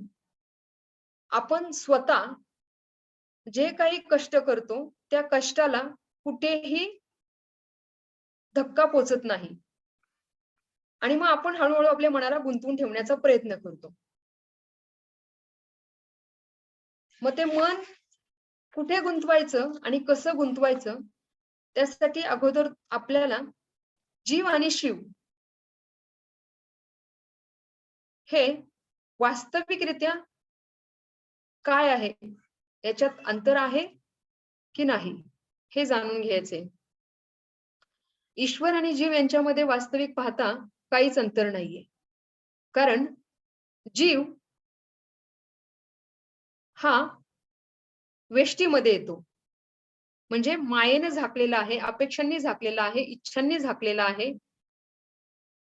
Speaker 2: आपण स्वतः जे काही कष्ट करतो त्या कष्टाला कुठेही धक्का पोचत नाही. आणि मग आपण हळूहळू आपल्या मनाला गुंतवून ठेवण्याचा प्रयत्न करतो. मग ते मन कुठे गुंतवायचं आणि कसं गुंतवायचं, त्यासाठी अगोदर आपल्याला जीव आणि शिव हे वास्तविकरित्या काय आहे, याच्यात अंतर आहे की नाही, हे जाणून घ्यायचे. ईश्वर आणि जीव यांच्यामध्ये वास्तविक पाहता काहीच अंतर नाहीये. कारण जीव हा वेष्टीमध्ये येतो, म्हणजे मायेने झाकलेला आहे, अपेक्षांनी झाकलेला आहे, इच्छांनी झाकलेला आहे,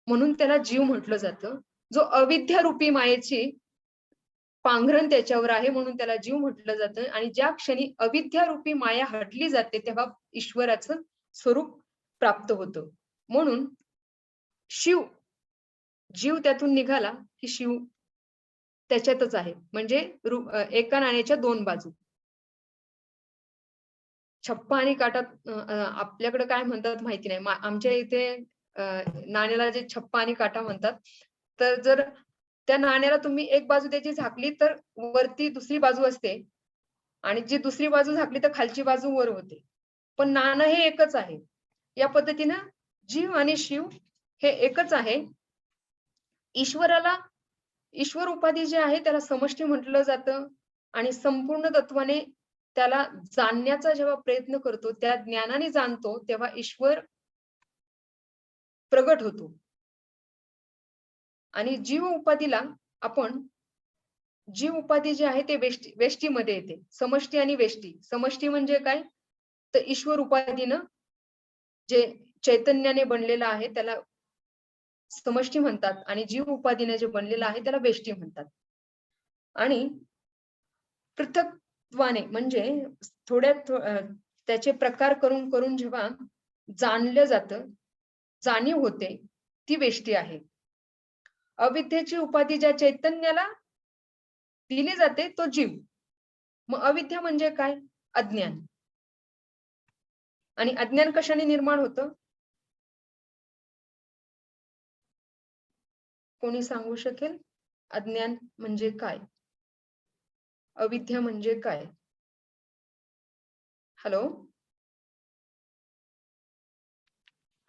Speaker 2: म्हणून त्याला जीव म्हटलं जातं. जो अविद्या रूपी मायेची पांघरण त्याच्यावर आहे, म्हणून त्याला जीव म्हटलं जातं. आणि ज्या क्षणी अविद्या रूपी माया हटली जाते, तेव्हा ईश्वराचं स्वरूप प्राप्त होतं. म्हणून शिव, जीव त्यातून निघाला की शिव त्याच्यातच आहे. म्हणजे एका नाण्याच्या दोन बाजू. छप्पा आणि काटा आपल्याकडे काय म्हणतात माहिती नाही. आमच्या इथे नाण्याला जे छप्पा आणि काटा म्हणतात. तर जर त्या नाण्याला तुम्ही एक बाजू त्याची झाकली तर वरती दुसरी बाजू असते, आणि जी दुसरी बाजू झाकली तर खालची बाजू वर होते. पण नाणं हे एकच आहे. या पद्धतीनं जीव आणि शिव हे एकच आहे. ईश्वराला, ईश्वर उपाधी जे आहे त्याला समष्टी म्हटलं जातं. आणि संपूर्ण तत्वाने त्याला जाणण्याचा जेव्हा प्रयत्न करतो, त्या ज्ञानाने जाणतो, तेव्हा ईश्वर प्रगट होतो. आणि जीव उपाधीला आपण, जीव उपाधी जे आहे ते वेष्टीमध्ये येते. समष्टी आणि वेष्टी. समष्टी म्हणजे काय, तर ईश्वर उपाधीनं जे चैतन्याने बनलेलं आहे त्याला समष्टी म्हणतात, आणि जीव उपाधीने जे बनलेलं आहे त्याला वेष्टी म्हणतात. आणि पृथक्त्वाने म्हणजे त्याचे प्रकार करून करून जेव्हा जाणलं जातं, जाणीव होते, ती वेष्टी आहे. अविद्येची उपाधी ज्या चैतन्याला दिली जाते तो जीव. मग अविद्या म्हणजे काय, अज्ञान. आणि अज्ञान कशाने निर्माण होतं, कोणी सांगू शकेल? अज्ञान म्हणजे काय, अविद्या म्हणजे काय? Hello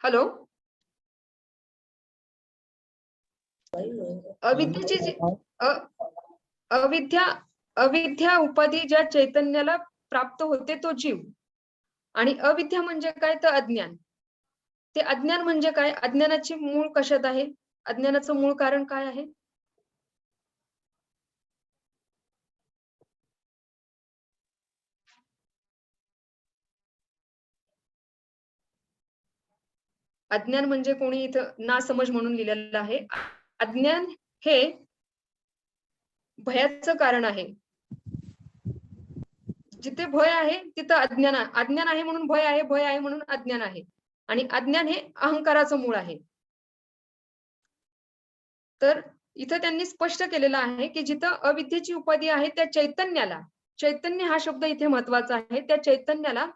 Speaker 2: hello. अविद्येची जी अविद्या उपाधी ज्या चैतन्याला प्राप्त होते तो जीव. आणि अविद्या म्हणजे काय, तर अज्ञान. ते अज्ञान म्हणजे काय, अज्ञानाची मूळ कशात आहे, अज्ञानाचं मूळ कारण काय आहे? अज्ञान म्हणजे कोणी इथं ना समज म्हणून लिहिलेलं आहे. अज्ञान हे भयाचं कारण आहे. जिथे भय आहे तिथं अज्ञान अज्ञान आहे म्हणून भय आहे, भय आहे म्हणून अज्ञान आहे. आणि अज्ञान हे अहंकाराचं मूळ आहे. तर इथं त्यांनी स्पष्ट केलेलं आहे की जिथं अविद्येची उपाधी आहे त्या चैतन्याला, चैतन्य हा शब्द इथे महत्वाचा आहे, त्या चैतन्याला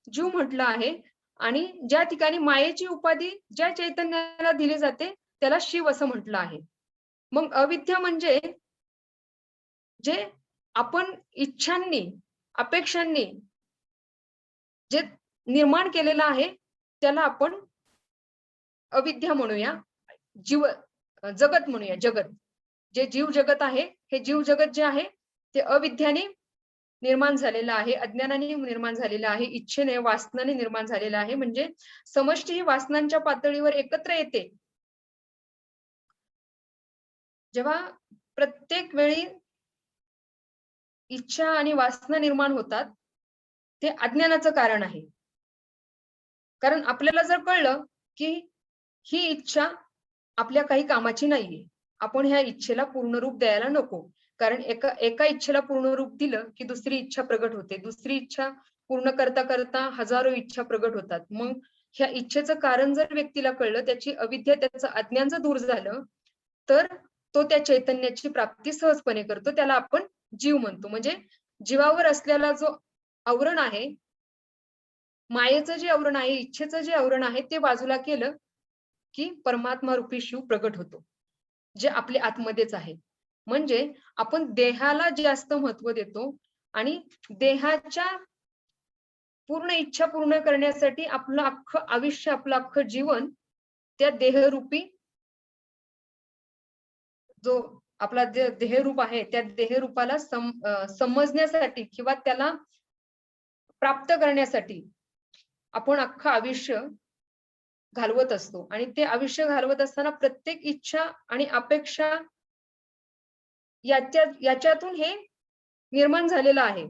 Speaker 2: जीव म्हटलं आहे. आणि ज्या ठिकाणी मायेची उपाधी ज्या चैतन्याला दिली जाते त्याला शिव असं म्हटलं आहे. मग अविद्या म्हणजे जे आपण इच्छांनी, अपेक्षांनी जे निर्माण केलेलं आहे त्याला आपण अविद्या म्हणूया, जीव जगत म्हणूया. जगत जे जीव जगत आहे, हे जीव जगत जे आहे ते अविद्याने निर्माण झालेलं आहे, अज्ञानाने निर्माण झालेलं आहे, इच्छेने, वासनाने निर्माण झालेलं आहे. म्हणजे समष्टी ही वासनांच्या पातळीवर एकत्र येते. जेव्हा प्रत्येक वेळी इच्छा आणि वासना निर्माण होतात ते अज्ञानाचं कारण आहे. कारण आपल्याला जर कळलं की ही इच्छा आपल्या काही कामाची नाहीये, आपण ह्या इच्छेला पूर्ण रूप द्यायला नको. कारण एका इच्छेला पूर्ण रूप दिलं की दुसरी इच्छा प्रगट होते, दुसरी इच्छा पूर्ण करता करता हजारो इच्छा प्रगट होतात. मग ह्या इच्छेचं कारण जर व्यक्तीला कळलं, त्याची अविद्या, त्याचं अज्ञान जर दूर झालं, तर तो त्या चैतन्याची प्राप्ती सहजपणे करतो. त्याला आपण जीव म्हणतो. म्हणजे जीवावर असलेला जो आवरण आहे, मायेचं जे आवरण आहे, इच्छेचं जे आवरण आहे, ते बाजूला केलं की परमात्मा रूपी शिव प्रगट होतो, जे आपल्या आतमध्येच आहे. म्हणजे आपण देहाला जास्त महत्व देतो आणि देहाच्या पूर्ण इच्छा पूर्ण करण्यासाठी आपलं अख्खं आयुष्य, आपलं अख्खं जीवन त्या देहरूपी, जो आपला देहरूप आहे त्या देहरूपाला समजण्यासाठी किंवा त्याला प्राप्त करण्यासाठी आपण अख्खं आयुष्य घालवत असतो. आणि ते आयुष्य घालवत असताना प्रत्येक इच्छा आणि अपेक्षा याच्यातून हे निर्माण झालेलं आहे.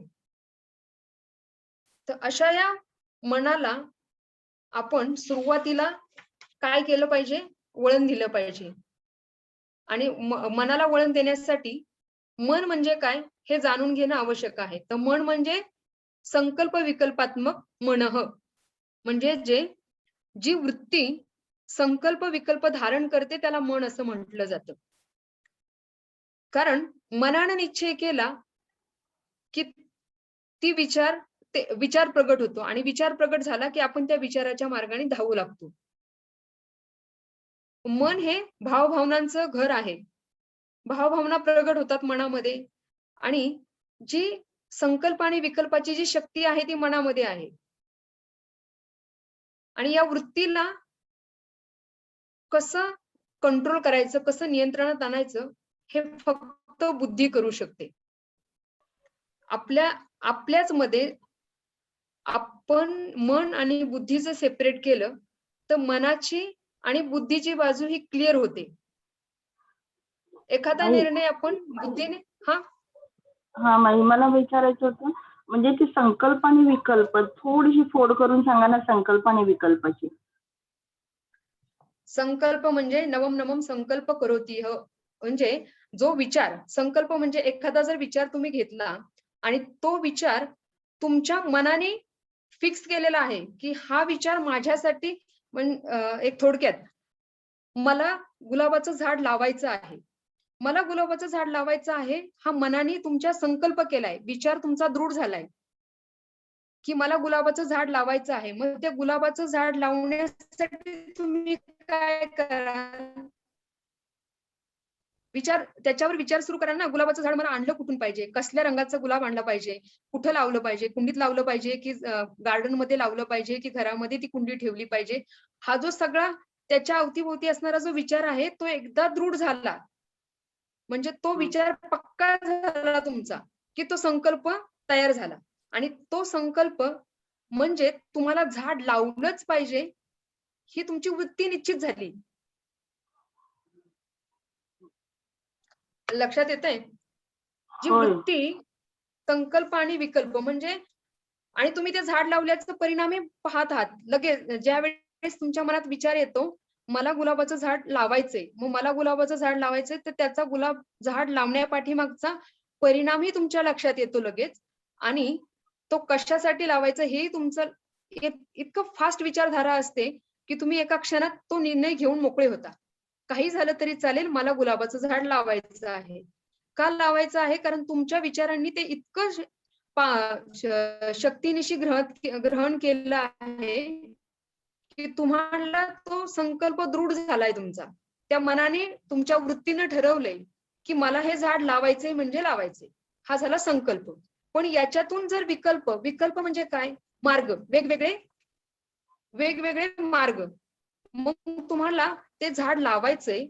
Speaker 2: तर अशा या मनाला आपण सुरुवातीला काय केलं पाहिजे, वळण दिलं पाहिजे. आणि मनाला वळण देण्यासाठी मन म्हणजे काय हे जाणून घेणं आवश्यक आहे. तर मन म्हणजे संकल्प विकल्पात्मक मनः, म्हणजे जी वृत्ती संकल्प विकल्प धारण करते त्याला मन असं म्हटलं जातं. कारण मनानं निश्चय केला की ते विचार प्रगट होतो आणि विचार प्रगट झाला की आपण त्या विचाराच्या मार्गाने धावू लागतो. मन हे भावभावनांचं घर आहे. भावभावना प्रगट होतात मनामध्ये आणि जी संकल्प आणि विकल्पाची जी शक्ती आहे ती मनामध्ये आहे. आणि या वृत्तीला कसं कंट्रोल करायचं, कसं नियंत्रणात आणायचं हे फक्त बुद्धी करू शकते. आपल्याच मध्ये आपण मन आणि बुद्धीचं सेपरेट केलं तर मनाची आणि बुद्धीची बाजू ही क्लिअर होते. एखादा निर्णय आपण बुद्धीने
Speaker 3: माई मला विचारायचं होतं, म्हणजे ती संकल्प आणि विकल्प थोडीशी फोड करून सांगा ना, संकल्प आणि विकल्पाची.
Speaker 2: संकल्प म्हणजे नवम नवम संकल्प करोति, म्हणजे जो विचार, संकल्प म्हणजे एखादा जर विचार तुम्ही घेतला आणि तो विचार तुमच्या मनाने फिक्स केलेला आहे की हा विचार माझ्यासाठी, एक थोडक्यात मला गुलाबाचं झाड लावायचं आहे, मला गुलाबाचं झाड लावायचं आहे, हा मनाने तुमच्या संकल्प केलाय, विचार तुमचा दृढ झालाय की मला गुलाबाचं झाड लावायचं आहे. मग त्या गुलाबाचं झाड लावण्यासाठी तुम्ही काय करा, त्याच्यावर विचार सुरू करा ना. गुलाबाचं झाड मला आणलं कुठून पाहिजे, कसल्या रंगाचं गुलाब आणलं पाहिजे, कुठं लावलं पाहिजे, कुंडीत लावलं पाहिजे की गार्डन मध्ये लावलं पाहिजे की घरामध्ये ती कुंडी ठेवली पाहिजे. हा जो सगळा त्याच्या अवतीभोवती असणारा जो विचार आहे तो एकदा दृढ झाला म्हणजे तो विचार पक्का झाला तुमचा की तो संकल्प तयार झाला. आणि तो संकल्प म्हणजे तुम्हाला झाड लावलंच पाहिजे ही तुमची वृत्ती निश्चित झाली. लक्षात येतंय? जी वृत्ती, संकल्प आणि विकल्प म्हणजे, आणि तुम्ही ते झाड लावल्याचं परिणामी पाहत आहात लगेच. ज्या वेळेस तुमच्या मनात विचार येतो मला गुलाबाचं झाड लावायचंय, मग मला गुलाबाचं झाड लावायचंय, तर त्याचा गुलाब झाड लावण्यापाठीमागचा परिणामही तुमच्या लक्षात येतो लगेच. आणि तो कशासाठी लावायचा हेही तुमचं इतकं फास्ट विचारधारा असते की तुम्ही एका क्षणात तो निर्णय घेऊन मोकळे होता. काही झालं तरी चालेल, मला गुलाबाचं झाड लावायचं आहे. का लावायचं आहे? कारण तुमच्या विचारांनी ते इतकं शक्तीनिशी ग्रहण केलं आहे की तुम्हाला तो संकल्प दृढ झालाय तुमचा. त्या मनाने तुमच्या वृत्तीने ठरवलंय की मला हे झाड लावायचंय म्हणजे लावायचंय. हा झाला संकल्प. पण याच्यातून जर विकल्प म्हणजे काय? मार्ग, वेगवेगळे मार्ग. मग तुम्हाला ते झाड लावायचंय,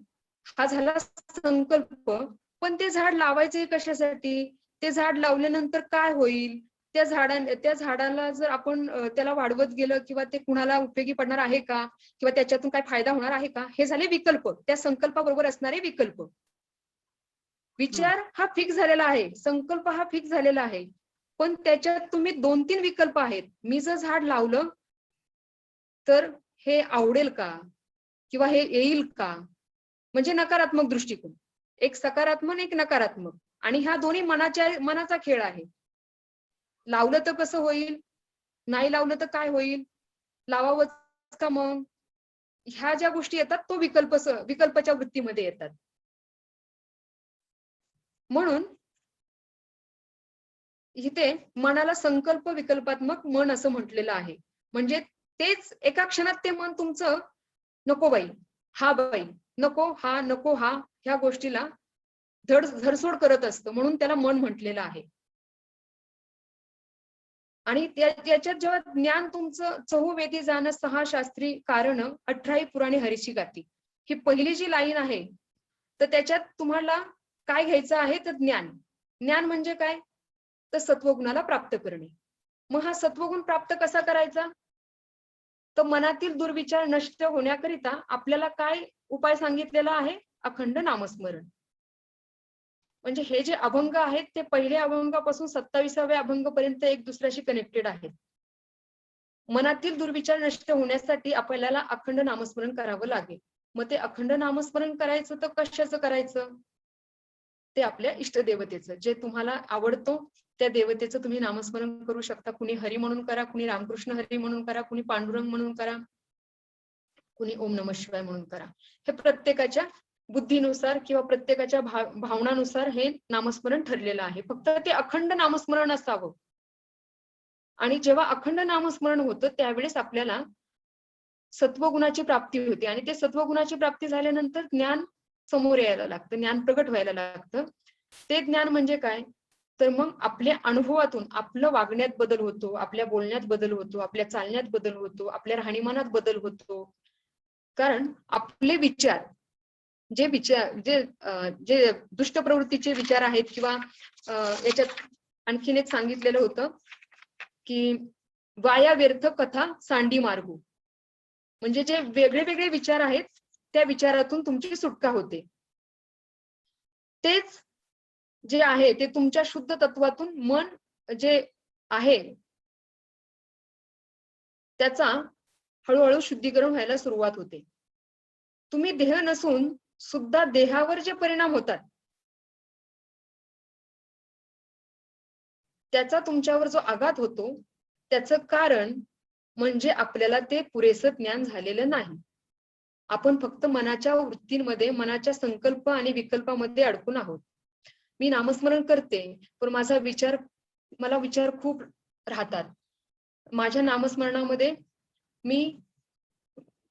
Speaker 2: हा झाला संकल्प. पण ते झाड लावायचंय कशासाठी? ते झाड लावल्यानंतर काय होईल? त्या झाडाला जर आपण त्याला वाढवत गेलं किंवा ते कुणाला उपयोगी पडणार आहे का, किंवा त्याच्यातून काय फायदा होणार आहे का, हे झाले विकल्प. त्या संकल्पाबरोबर असणारे विकल्प. विचार हा फिक्स झालेला आहे, संकल्प हा फिक्स झालेला आहे, पण त्याच्यात तुम्ही 2-3 विकल्प आहेत. मी जर झाड लावलं तर हे आवडेल का, किंवा हे येईल का, म्हणजे नकारात्मक दृष्टिकोन. एक सकारात्मक, एक नकारात्मक. आणि ह्या दोन्ही मनाचा खेळ आहे. लावलं तर कसं होईल, नाही लावलं तर काय होईल, लावावंच का मग, ह्या ज्या गोष्टी येतात तो विकल्पाच्या वृत्तीमध्ये येतात. म्हणून इथे मनाला संकल्प विकल्पात्मक मन असं म्हटलेलं आहे. म्हणजे तेच एका क्षणात ते मन तुमचं नको बाई, हा बाई, नको हा, नको हा, ह्या गोष्टीला धरसोड करत असतं. म्हणून त्याला मन म्हटलेलं आहे. आणि त्याच्यात जेव्हा ज्ञान तुमचं चहुवेदी जाणं 6 शास्त्री कारण 18 पुराणे हरीची गाती, ही पहिली जी लाईन आहे, तर त्याच्यात तुम्हाला काय घ्यायचं आहे तर ज्ञान. ज्ञान म्हणजे काय? तर सत्वगुणाला प्राप्त करणे. मग हा सत्वगुण प्राप्त कसा करायचा? तर मनातील दुर्विचार नष्ट होण्याकरिता आपल्याला काय उपाय सांगितलेला आहे? अखंड नामस्मरण. म्हणजे हे जे अभंग आहेत ते पहिल्या अभंगापासून 27व्या अभंगापर्यंत एक दुसऱ्याशी कनेक्टेड आहेत. मनातील दुर्विचार नष्ट होण्यासाठी आपल्याला अखंड नामस्मरण करावं लागेल. मग ते अखंड नामस्मरण करायचं तर कशाचं करायचं? ते आपल्या इष्टदेवतेचं, जे तुम्हाला आवडतो त्या देवतेचं तुम्ही नामस्मरण करू शकता. कुणी हरी म्हणून करा, कुणी रामकृष्ण हरी म्हणून करा, कुणी पांडुरंग म्हणून करा, कुणी ओम नमः शिवाय म्हणून करा. हे प्रत्येकाच्या बुद्धीनुसार किंवा प्रत्येकाच्या भावनानुसार हे नामस्मरण ठरलेलं आहे. फक्त ते अखंड नामस्मरण असावं. आणि जेव्हा अखंड नामस्मरण होतं त्यावेळेस आपल्याला सत्वगुणाची प्राप्ती होते. आणि ते सत्वगुणाची प्राप्ती झाल्यानंतर ज्ञान समोर यायला लागतं, ज्ञान प्रगट व्हायला लागतं. ते ज्ञान म्हणजे काय? तर मग आपल्या अनुभवातून आपलं वागण्यात बदल होतो, आपल्या बोलण्यात बदल होतो, आपल्या चालण्यात बदल होतो, आपल्या राहणीमानात बदल होतो. कारण आपले विचार जे दुष्ट प्रवृत्तीचे विचार आहेत, किंवा याच्यात आणखीन एक सांगितलेलं होतं की वाया व्यर्थ कथा सांडी मार्गू. म्हणजे जे वेगळे वेगळे विचार आहेत त्या विचारातून तुमची सुटका होते. तेच जे आहे ते तुमच्या शुद्ध तत्वातून मन जे आहे त्याचा हळूहळू शुद्धीकरण व्हायला सुरुवात होते. तुम्ही देह नसून सुद्धा देहावर जे परिणाम होतात त्याचा तुमच्यावर जो आघात होतो त्याचं कारण म्हणजे आपल्याला ते पुरेसं ज्ञान झालेलं नाही. आपण फक्त मनाच्या वृत्तींमध्ये, मनाच्या संकल्प आणि विकल्पामध्ये अडकून आहोत. मी नामस्मरण करते पण मला विचार खूप राहतात. माझ्या नामस्मरणामध्ये मी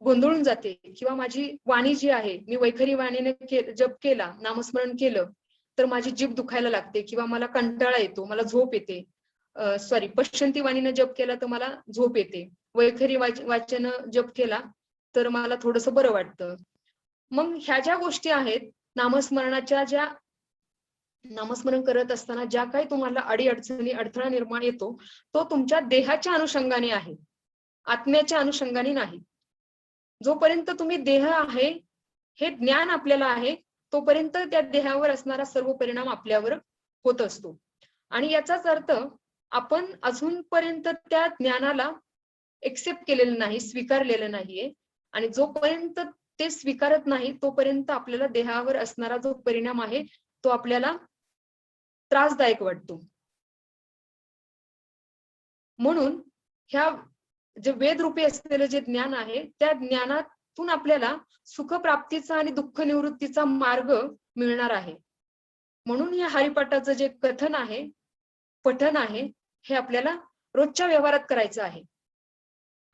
Speaker 2: गोंधळून जाते, किंवा माझी वाणी जी आहे, मी वैखरी वाणीने जप केला, नामस्मरण केलं तर माझी जीभ दुखायला लागते, किंवा मला कंटाळा येतो, मला झोप येते. पश्चंती वाणीने जप केला तर मला झोप येते. वैखरी वाचन जप केला तर मला थोडंसं बरं वाटतं. मग ह्या ज्या गोष्टी आहेत नामस्मरण करत असताना ज्या काही तुम्हाला अडीअडचणी, अडथळा निर्माण येतो तो तुमच्या देहाच्या अनुषंगाने आहे, आत्म्याच्या अनुषंगाने नाही. जोपर्यंत तुम्ही देह आहे हे ज्ञान आपल्याला आहे तोपर्यंत त्या देहावर असणारा सर्व परिणाम आपल्यावर होत असतो. आणि याचाच अर्थ आपण अजूनपर्यंत त्या ज्ञानाला एक्सेप्ट केलेलं नाही, स्वीकारलेलं नाहीये. आणि जोपर्यंत ते स्वीकारत नाही तोपर्यंत आपल्याला देहावर असणारा जो परिणाम आहे तो आपल्याला त्रासदायक वाटतो. म्हणून ह्या जे वेदरूपी असलेलं जे ज्ञान आहे त्या ज्ञानातून आपल्याला सुखप्राप्तीचा आणि दुःख निवृत्तीचा मार्ग मिळणार आहे. म्हणून या हरिपाठाचं जे कथन आहे, पठन आहे, हे आपल्याला रोजच्या व्यवहारात करायचं आहे.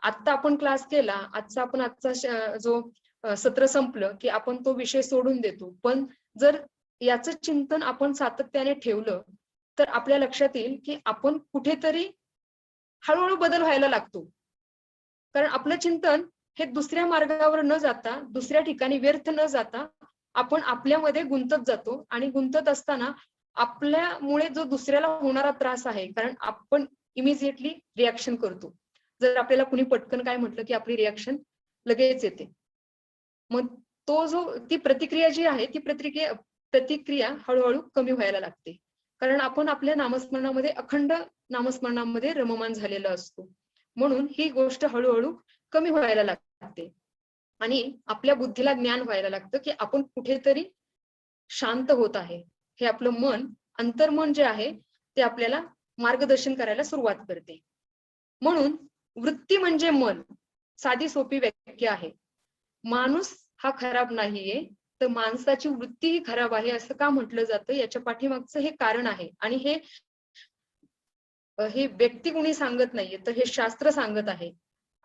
Speaker 2: आता आपण क्लास केला, आजचा जो सत्र संपलं की आपण तो विषय सोडून देतो. पण जर याचं चिंतन आपण सातत्याने ठेवलं तर आपल्या लक्षात येईल की आपण कुठेतरी हळूहळू बदल व्हायला लागतो. कारण आपलं चिंतन हे दुसऱ्या मार्गावर न जाता, दुसऱ्या ठिकाणी व्यर्थ न जाता आपण आपल्यामध्ये गुंतत जातो. आणि गुंतत असताना आपल्यामुळे जो दुसऱ्याला होणारा त्रास आहे, कारण आपण इमिजिएटली रिॲक्शन करतो. जर आपल्याला कुणी पटकन काय म्हटलं की आपली रिॲक्शन लगेच येते. मग ती प्रतिक्रिया जी आहे ती प्रतिक्रिया हळूहळू कमी व्हायला लागते. कारण आपण आपल्या नामस्मरणामध्ये, अखंड नामस्मरणामध्ये रममान झालेला असतो. म्हणून ही गोष्ट हळूहळू कमी व्हायला लागते आणि आपल्या बुद्धीला ज्ञान व्हायला लागतं की आपण कुठेतरी शांत होत आहे. हे आपलं मन, अंतर्मन जे आहे ते आपल्याला मार्गदर्शन करायला सुरुवात करते. म्हणून वृत्ती म्हणजे मन, साधी सोपी व्याख्या आहे. माणूस हा खराब नाहीये, तर माणसाची वृत्ती ही खराब आहे असं का म्हटलं जातं, याच्या पाठीमागचं हे कारण आहे. आणि हे व्यक्ती कोणी सांगत नाहीये, तर हे शास्त्र सांगत आहे.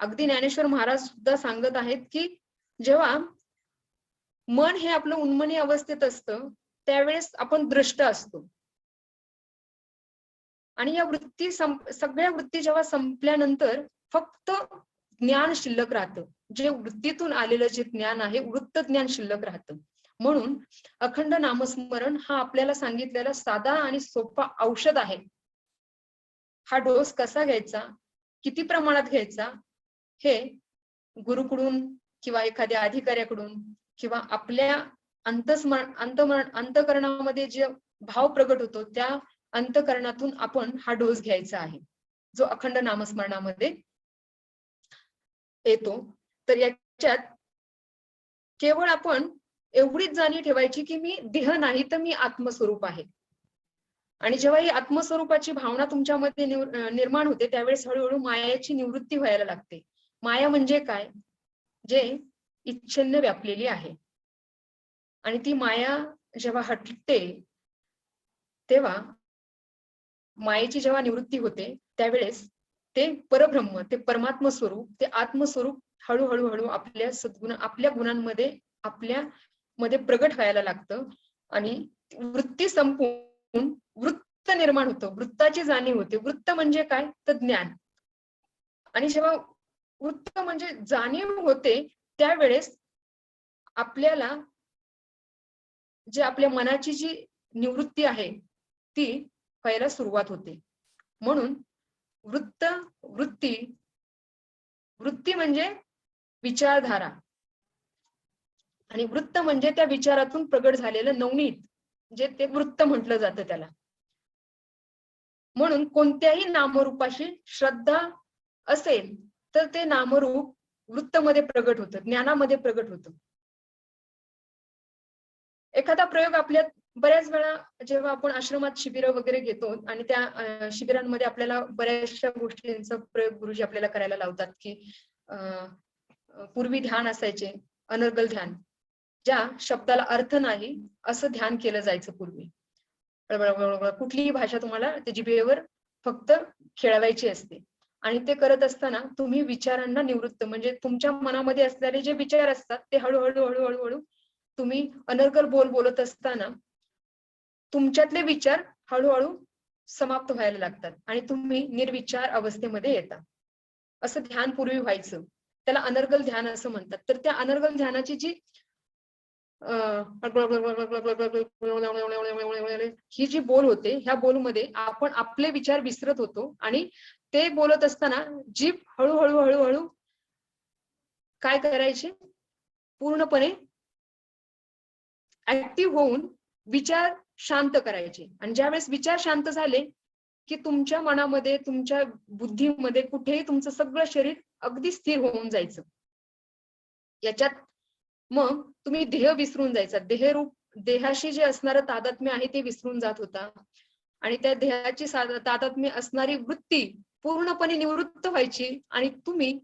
Speaker 2: अगदी ज्ञानेश्वर महाराज सुद्धा सांगत आहेत की जेव्हा मन हे आपलं उन्मनी अवस्थेत असतं त्यावेळेस आपण दृष्ट असतो. आणि या सगळ्या वृत्ती जेव्हा संपल्यानंतर फक्त ज्ञान शिल्लक राहतं. जे वृत्तीतून आलेलं जे ज्ञान आहे, वृत्त ज्ञान शिल्लक राहतं. म्हणून अखंड नामस्मरण हा आपल्याला सांगितलेला साधा आणि सोपा औषध आहे. हा डोस कसा घ्यायचा, किती प्रमाणात घ्यायचा, हे गुरुकडून किंवा एखाद्या अधिकाऱ्याकडून किंवा आपल्या अंतःकरणामध्ये जे भाव प्रगट होतो त्या अंतःकरणातून आपण हा डोस घ्यायचा आहे, जो अखंड नामस्मरणामध्ये येतो. तर याच्यात केवळ आपण एवढीच जाणीव ठेवायची की मी देह नाही तर मी आत्मस्वरूप आहे. आणि जेव्हा ही आत्मस्वरूपाची भावना तुमच्यामध्ये निर्माण होते त्यावेळेस हळूहळू मायाची निवृत्ती व्हायला लागते. माया म्हणजे काय? जे इच्छेने व्यापलेली आहे. आणि ती माया जेव्हा हटते तेव्हा मायेची जेव्हा निवृत्ती होते त्यावेळेस ते परब्रह्म, ते परमात्म स्वरूप, ते आत्मस्वरूप हळूहळू आपल्या सद्गुण, आपल्या गुणांमध्ये, आपल्यामध्ये प्रगट व्हायला लागतं. आणि वृत्ती संपून वृत्त निर्माण होतं, वृत्ताची जाणीव होते. वृत्त म्हणजे काय? तर ज्ञान. आणि जेव्हा वृत्त म्हणजे जाणीव होते त्यावेळेस आपल्याला जे आपल्या मनाची जी निवृत्ती आहे ती व्हायला सुरुवात होते. म्हणून वृत्ती म्हणजे विचारधारा आणि वृत्त म्हणजे त्या विचारातून प्रगट झालेलं नवनीत, जे ते वृत्त म्हटलं जातं त्याला. म्हणून कोणत्याही नामरूपाशी श्रद्धा असेल तर ते नामरूप वृत्तमध्ये प्रगट होतं, ज्ञानामध्ये प्रगट होतं. एखादा प्रयोग आपल्या बऱ्याच वेळा जेव्हा आपण आश्रमात शिबिरं वगैरे घेतो आणि त्या शिबिरांमध्ये आपल्याला बऱ्याचशा गोष्टींचा प्रयोग गुरुजी आपल्याला करायला लावतात की पूर्वी ध्यान असायचे, अनर्गल ध्यान, ज्या शब्दाला अर्थ नाही असं ध्यान केलं जायचं पूर्वी. कुठलीही भाषा तुम्हाला त्या जिभेवर फक्त खेळवायची असते. आणि ते करत असताना तुम्ही विचारांना निवृत्त, म्हणजे तुमच्या मनामध्ये असलेले जे विचार असतात ते हळूहळू तुम्ही अनर्गल बोलत असताना तुमच्यातले विचार हळूहळू समाप्त व्हायला लागतात आणि तुम्ही निर्विचार अवस्थेमध्ये येता. असं ध्यान पूर्वी व्हायचं, त्याला अनर्गल ध्यान असं म्हणतात. तर त्या अनर्गल ध्यानाची जी ही जी बोल होते, ह्या बोलमध्ये आपण आपले विचार विसरत होतो आणि ते बोलत असताना जीभ हळूहळू काय करायचे, पूर्णपणे ऍक्टिव्ह होऊन विचार शांत करायचे. आणि ज्यावेळेस विचार शांत झाले की तुमच्या मनामध्ये, तुमच्या बुद्धीमध्ये कुठेही तुमचं सगळं शरीर अगदी स्थिर होऊन जायचं. याच्यात मग तुम्ही देह विसरून जायचा, देहाशी जे असणारं तादात्म्य आहे ते विसरून जात होता. आणि त्या देहाची तादात्म्य असणारी वृत्ती पूर्णपणे निवृत्त व्हायची आणि तुम्ही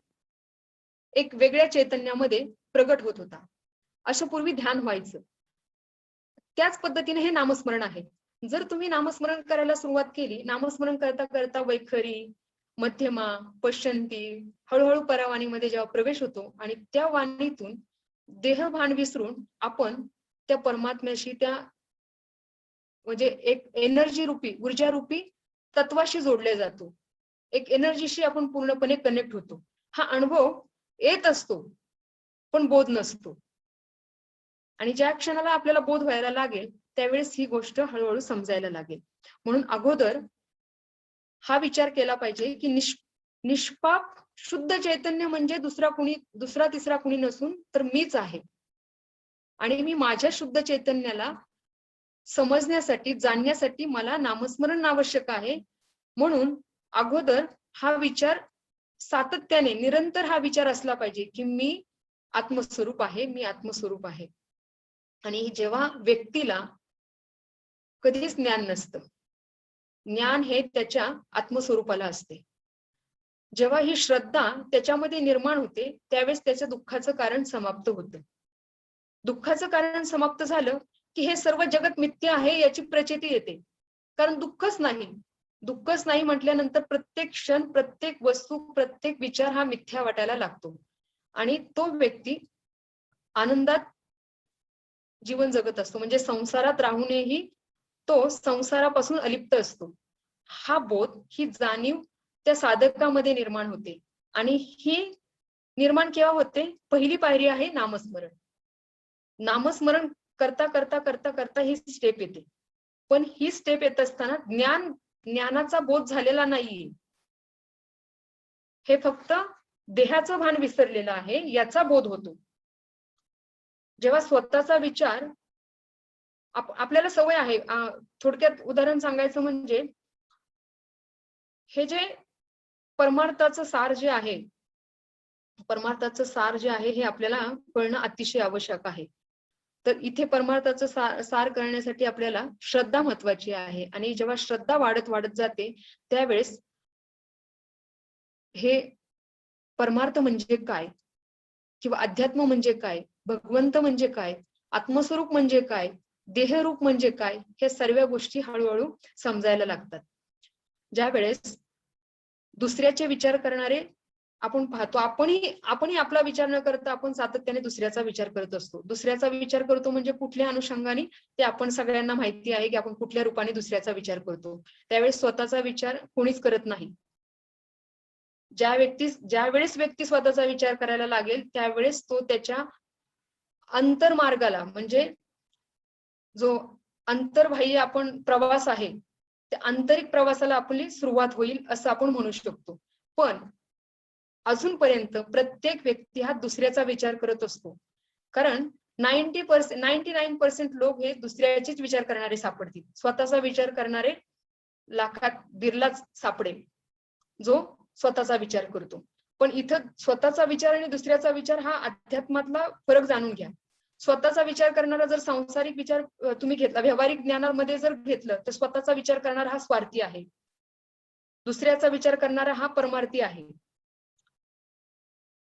Speaker 2: एक वेगळ्या चैतन्यामध्ये प्रगट होत होता. असं पूर्वी ध्यान व्हायचं. त्याच पद्धतीने हे नामस्मरण आहे. जर तुम्ही नामस्मरण करायला सुरुवात केली, नामस्मरण करता करता वैखरी, मध्यमा, पश्चंती, हळूहळू परावाणीमध्ये जेव्हा प्रवेश होतो आणि त्या वाणीतून देहभान विसरून आपण त्या परमात्म्याशी, त्या म्हणजे एक एनर्जी रूपी, ऊर्जा रूपी तत्वाशी जोडले जातो. एक एनर्जीशी आपण पूर्णपणे कनेक्ट होतो. हा अनुभव येत असतो पण बोध नसतो. आणि ज्या क्षणाला आपल्याला बोध व्हायला लागेल त्यावेळेस ही गोष्ट हळूहळू समजायला लागेल. म्हणून अगोदर हा विचार केला पाहिजे की निष्पाप शुद्ध चैतन्य म्हणजे दुसरा तिसरा कुणी नसून तर मीच आहे. आणि मी माझ्या शुद्ध चैतन्याला समजण्यासाठी, जाणण्यासाठी मला नामस्मरण आवश्यक आहे. म्हणून अगोदर हा विचार सातत्याने, निरंतर हा विचार असला पाहिजे की मी आत्मस्वरूप आहे, मी आत्मस्वरूप आहे. आणि जेव्हा व्यक्तीला कधीच ज्ञान नसतं, ज्ञान हे त्याच्या आत्मस्वरूपाला असते. जेव्हा ही श्रद्धा त्याच्यामध्ये निर्माण होते त्यावेळेस त्याच्या दुःखाचं कारण समाप्त होतं. दुःखाचं कारण समाप्त झालं की हे सर्व जगत मिथ्य आहे याची प्रचिती येते. कारण दुःखच नाही म्हटल्यानंतर प्रत्येक क्षण, प्रत्येक वस्तू, प्रत्येक विचार हा मिथ्या वाटायला लागतो आणि तो व्यक्ती आनंदात जीवन जगत असतो. म्हणजे संसारात राहूनही तो संसारापासून अलिप्त असतो. हा बोध, ही जाणीव त्या साधकामध्ये निर्माण होते. आणि ही निर्माण केव्हा होते? पहिली पायरी आहे नामस्मरण. नामस्मरण करता करता करता करता ही स्टेप येते. पण ही स्टेप येत असताना ज्ञानाचा बोध झालेला नाहीये. हे फक्त देहाचं भान विसरलेलं आहे याचा बोध होतो. जेव्हा स्वतःचा विचार, आपल्याला सवय आहे, थोडक्यात उदाहरण सांगायचं म्हणजे हे जे परमार्थाचं सार जे आहे, हे आपल्याला कळणं अतिशय आवश्यक आहे. तर इथे परमार्थाचं सार करण्यासाठी आपल्याला श्रद्धा महत्वाची आहे. आणि जेव्हा श्रद्धा वाढत वाढत जाते त्यावेळेस हे परमार्थ म्हणजे काय, किंवा अध्यात्म म्हणजे काय, भगवंत म्हणजे काय, आत्मस्वरूप म्हणजे काय, देहरूप म्हणजे काय, हे सर्व गोष्टी हळूहळू समजायला लागतात. ज्या वेळेस दुसऱ्याचे विचार करणारे आपण पाहतो, आपणही आपला विचार न करता आपण सातत्याने दुसऱ्याचा विचार करत असतो. दुसऱ्याचा विचार करतो म्हणजे कुठल्या अनुषंगाने ते आपण सगळ्यांना माहिती आहे की आपण कुठल्या रूपाने दुसऱ्याचा विचार करतो. त्यावेळेस स्वतःचा विचार कोणीच करत नाही. ज्यावेळेस व्यक्ती स्वतःचा विचार करायला लागेल त्यावेळेस तो त्याच्या अंतर्मार्गाला, म्हणजे जो अंतर्बाह्य आपण प्रवास आहे त्या आंतरिक प्रवासाला आपली सुरुवात होईल असं आपण म्हणू शकतो. पण अजूनपर्यंत प्रत्येक व्यक्ती हा दुसऱ्याचा विचार करत असतो. कारण 99% लोक हे दुसऱ्याचेच विचार करणारे सापडतील. स्वतःचा विचार करणारे लाखात बिरलाच सापडेल जो स्वतःचा विचार करतो. पण इथं स्वतःचा विचार आणि दुसऱ्याचा विचार हा अध्यात्मातला फरक जाणून घ्या. स्वतःचा विचार करणारा जर सांसारिक विचार तुम्ही घेतला, व्यावहारिक ज्ञानामध्ये जर घेतलं तर स्वतःचा विचार करणारा हा स्वार्थी आहे, दुसऱ्याचा विचार करणारा हा परमार्थी आहे.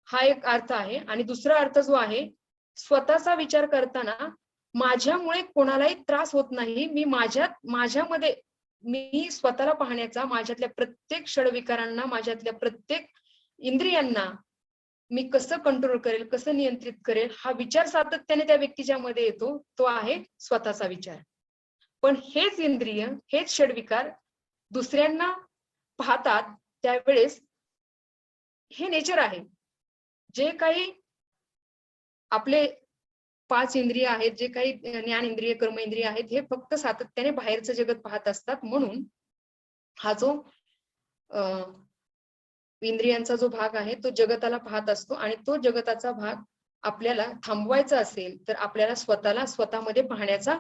Speaker 2: हा एक अर्थ आहे. आणि दुसरा अर्थ जो आहे, स्वतःचा विचार करताना माझ्यामुळे कोणालाही त्रास होत नाही, मी माझ्यामध्ये मी स्वतःला पाहण्याचा, माझ्यातल्या प्रत्येक षडविकारांना, माझ्यातल्या प्रत्येक इंद्रियांना मी कसं कंट्रोल करेल, कसं नियंत्रित करेल, हा विचार सातत्याने त्या व्यक्तीच्या मध्ये येतो. तो आहे स्वतःचा विचार. पण हेच इंद्रिय, हेच षडविकार दुसऱ्यांना पाहतात त्यावेळेस हे नेचर आहे. जे काही आपले 5 इंद्रिय आहेत, जे काही ज्ञान इंद्रिय, कर्म इंद्रिय आहेत, हे फक्त सातत्याने बाहेरचं जगत पाहत असतात. म्हणून हा जो इंद्रियांचा जो भाग आहे तो जगताला पाहत असतो. आणि तो जगताचा भाग आपल्याला थांबवायचा असेल तर आपल्याला स्वतःला स्वतःमध्ये पाहण्याचा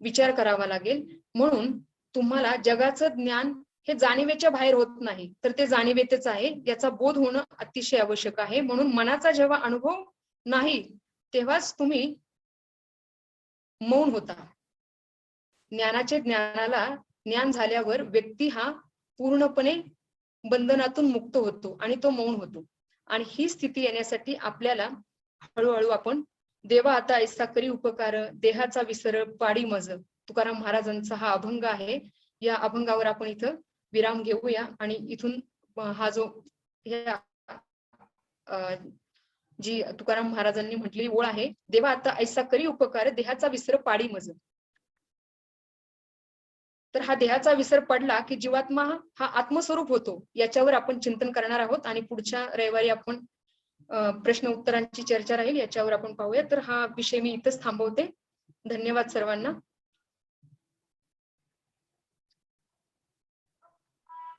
Speaker 2: विचार करावा लागेल. म्हणून तुम्हाला जगाचं ज्ञान हे जाणीवेच्या बाहेर होत नाही, तर ते जाणीवेतच आहे, याचा बोध होणं अतिशय आवश्यक आहे. म्हणून मनाचा जेव्हा अनुभव नाही तेव्हाच तुम्ही मौन होता. ज्ञान झाल्यावर व्यक्ती हा पूर्णपणे बंधनातून मुक्त होतो आणि तो मौन होतो. आणि ही स्थिती येण्यासाठी आपल्याला हळूहळू आपण देवा आता ऐसा करी उपकार देहाचा विसर पाडी मज, तुकाराम महाराजांचा हा अभंग आहे. या अभंगावर आपण इथं विराम घेऊया आणि इथून हा जो जी तुकाराम महाराजांनी म्हटलेली ओळ आहे, देवा आता ऐसा करी उपकार देहाचा विसर पाडी मज. तर हा देहाचा विसर पडला की जीवात्मा हा आत्मस्वरूप होतो, याच्यावर आपण चिंतन करणार आहोत. आणि पुढच्या रविवारी आपण प्रश्न उत्तरांची चर्चा राहील, याच्यावर आपण पाहूया. तर हा विषय मी इथंच थांबवते. धन्यवाद सर्वांना.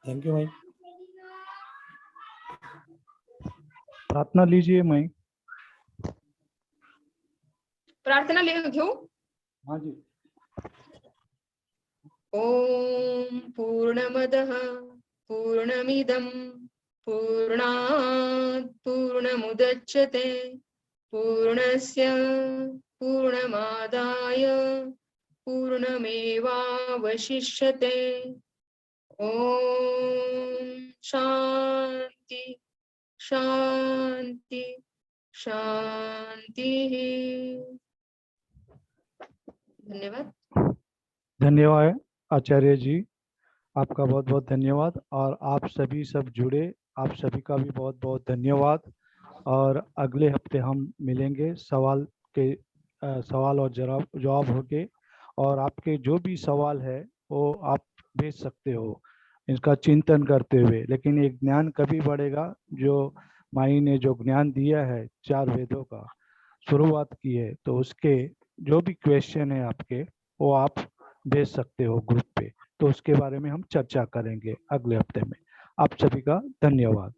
Speaker 4: थैंक यू भाई.
Speaker 1: प्रार्थना लीजिए माई.
Speaker 2: प्रार्थना घेऊ.
Speaker 1: हाँ जी.
Speaker 2: ओम पूर्णमदः पूर्णमिदं पूर्णात् पूर्णमुदच्यते पूर्णस्य पूर्णमादाय पूर्णमेवावशिष्यते. ओम शांति शांति शांति. धन्यवाद.
Speaker 1: धन्यवाद आचार्य जी, आपका बहुत बहुत धन्यवाद. और आप सभी सब जुड़े, आप सभी का भी बहुत बहुत धन्यवाद. और अगले हफ्ते हम मिलेंगे सवाल और जवाब होके. और आपके जो भी सवाल है वो आप भेज सकते हो इसका चिंतन करते हुए. लेकिन एक ज्ञान कभी बढ़ेगा जो माई ने जो ज्ञान दिया है 4 वेदों का शुरुआत की है, तो उसके जो भी क्वेश्चन है आपके वो आप भेज सकते हो ग्रुप पे. तो उसके बारे में हम चर्चा करेंगे अगले हफ्ते में. आप सभी का धन्यवाद.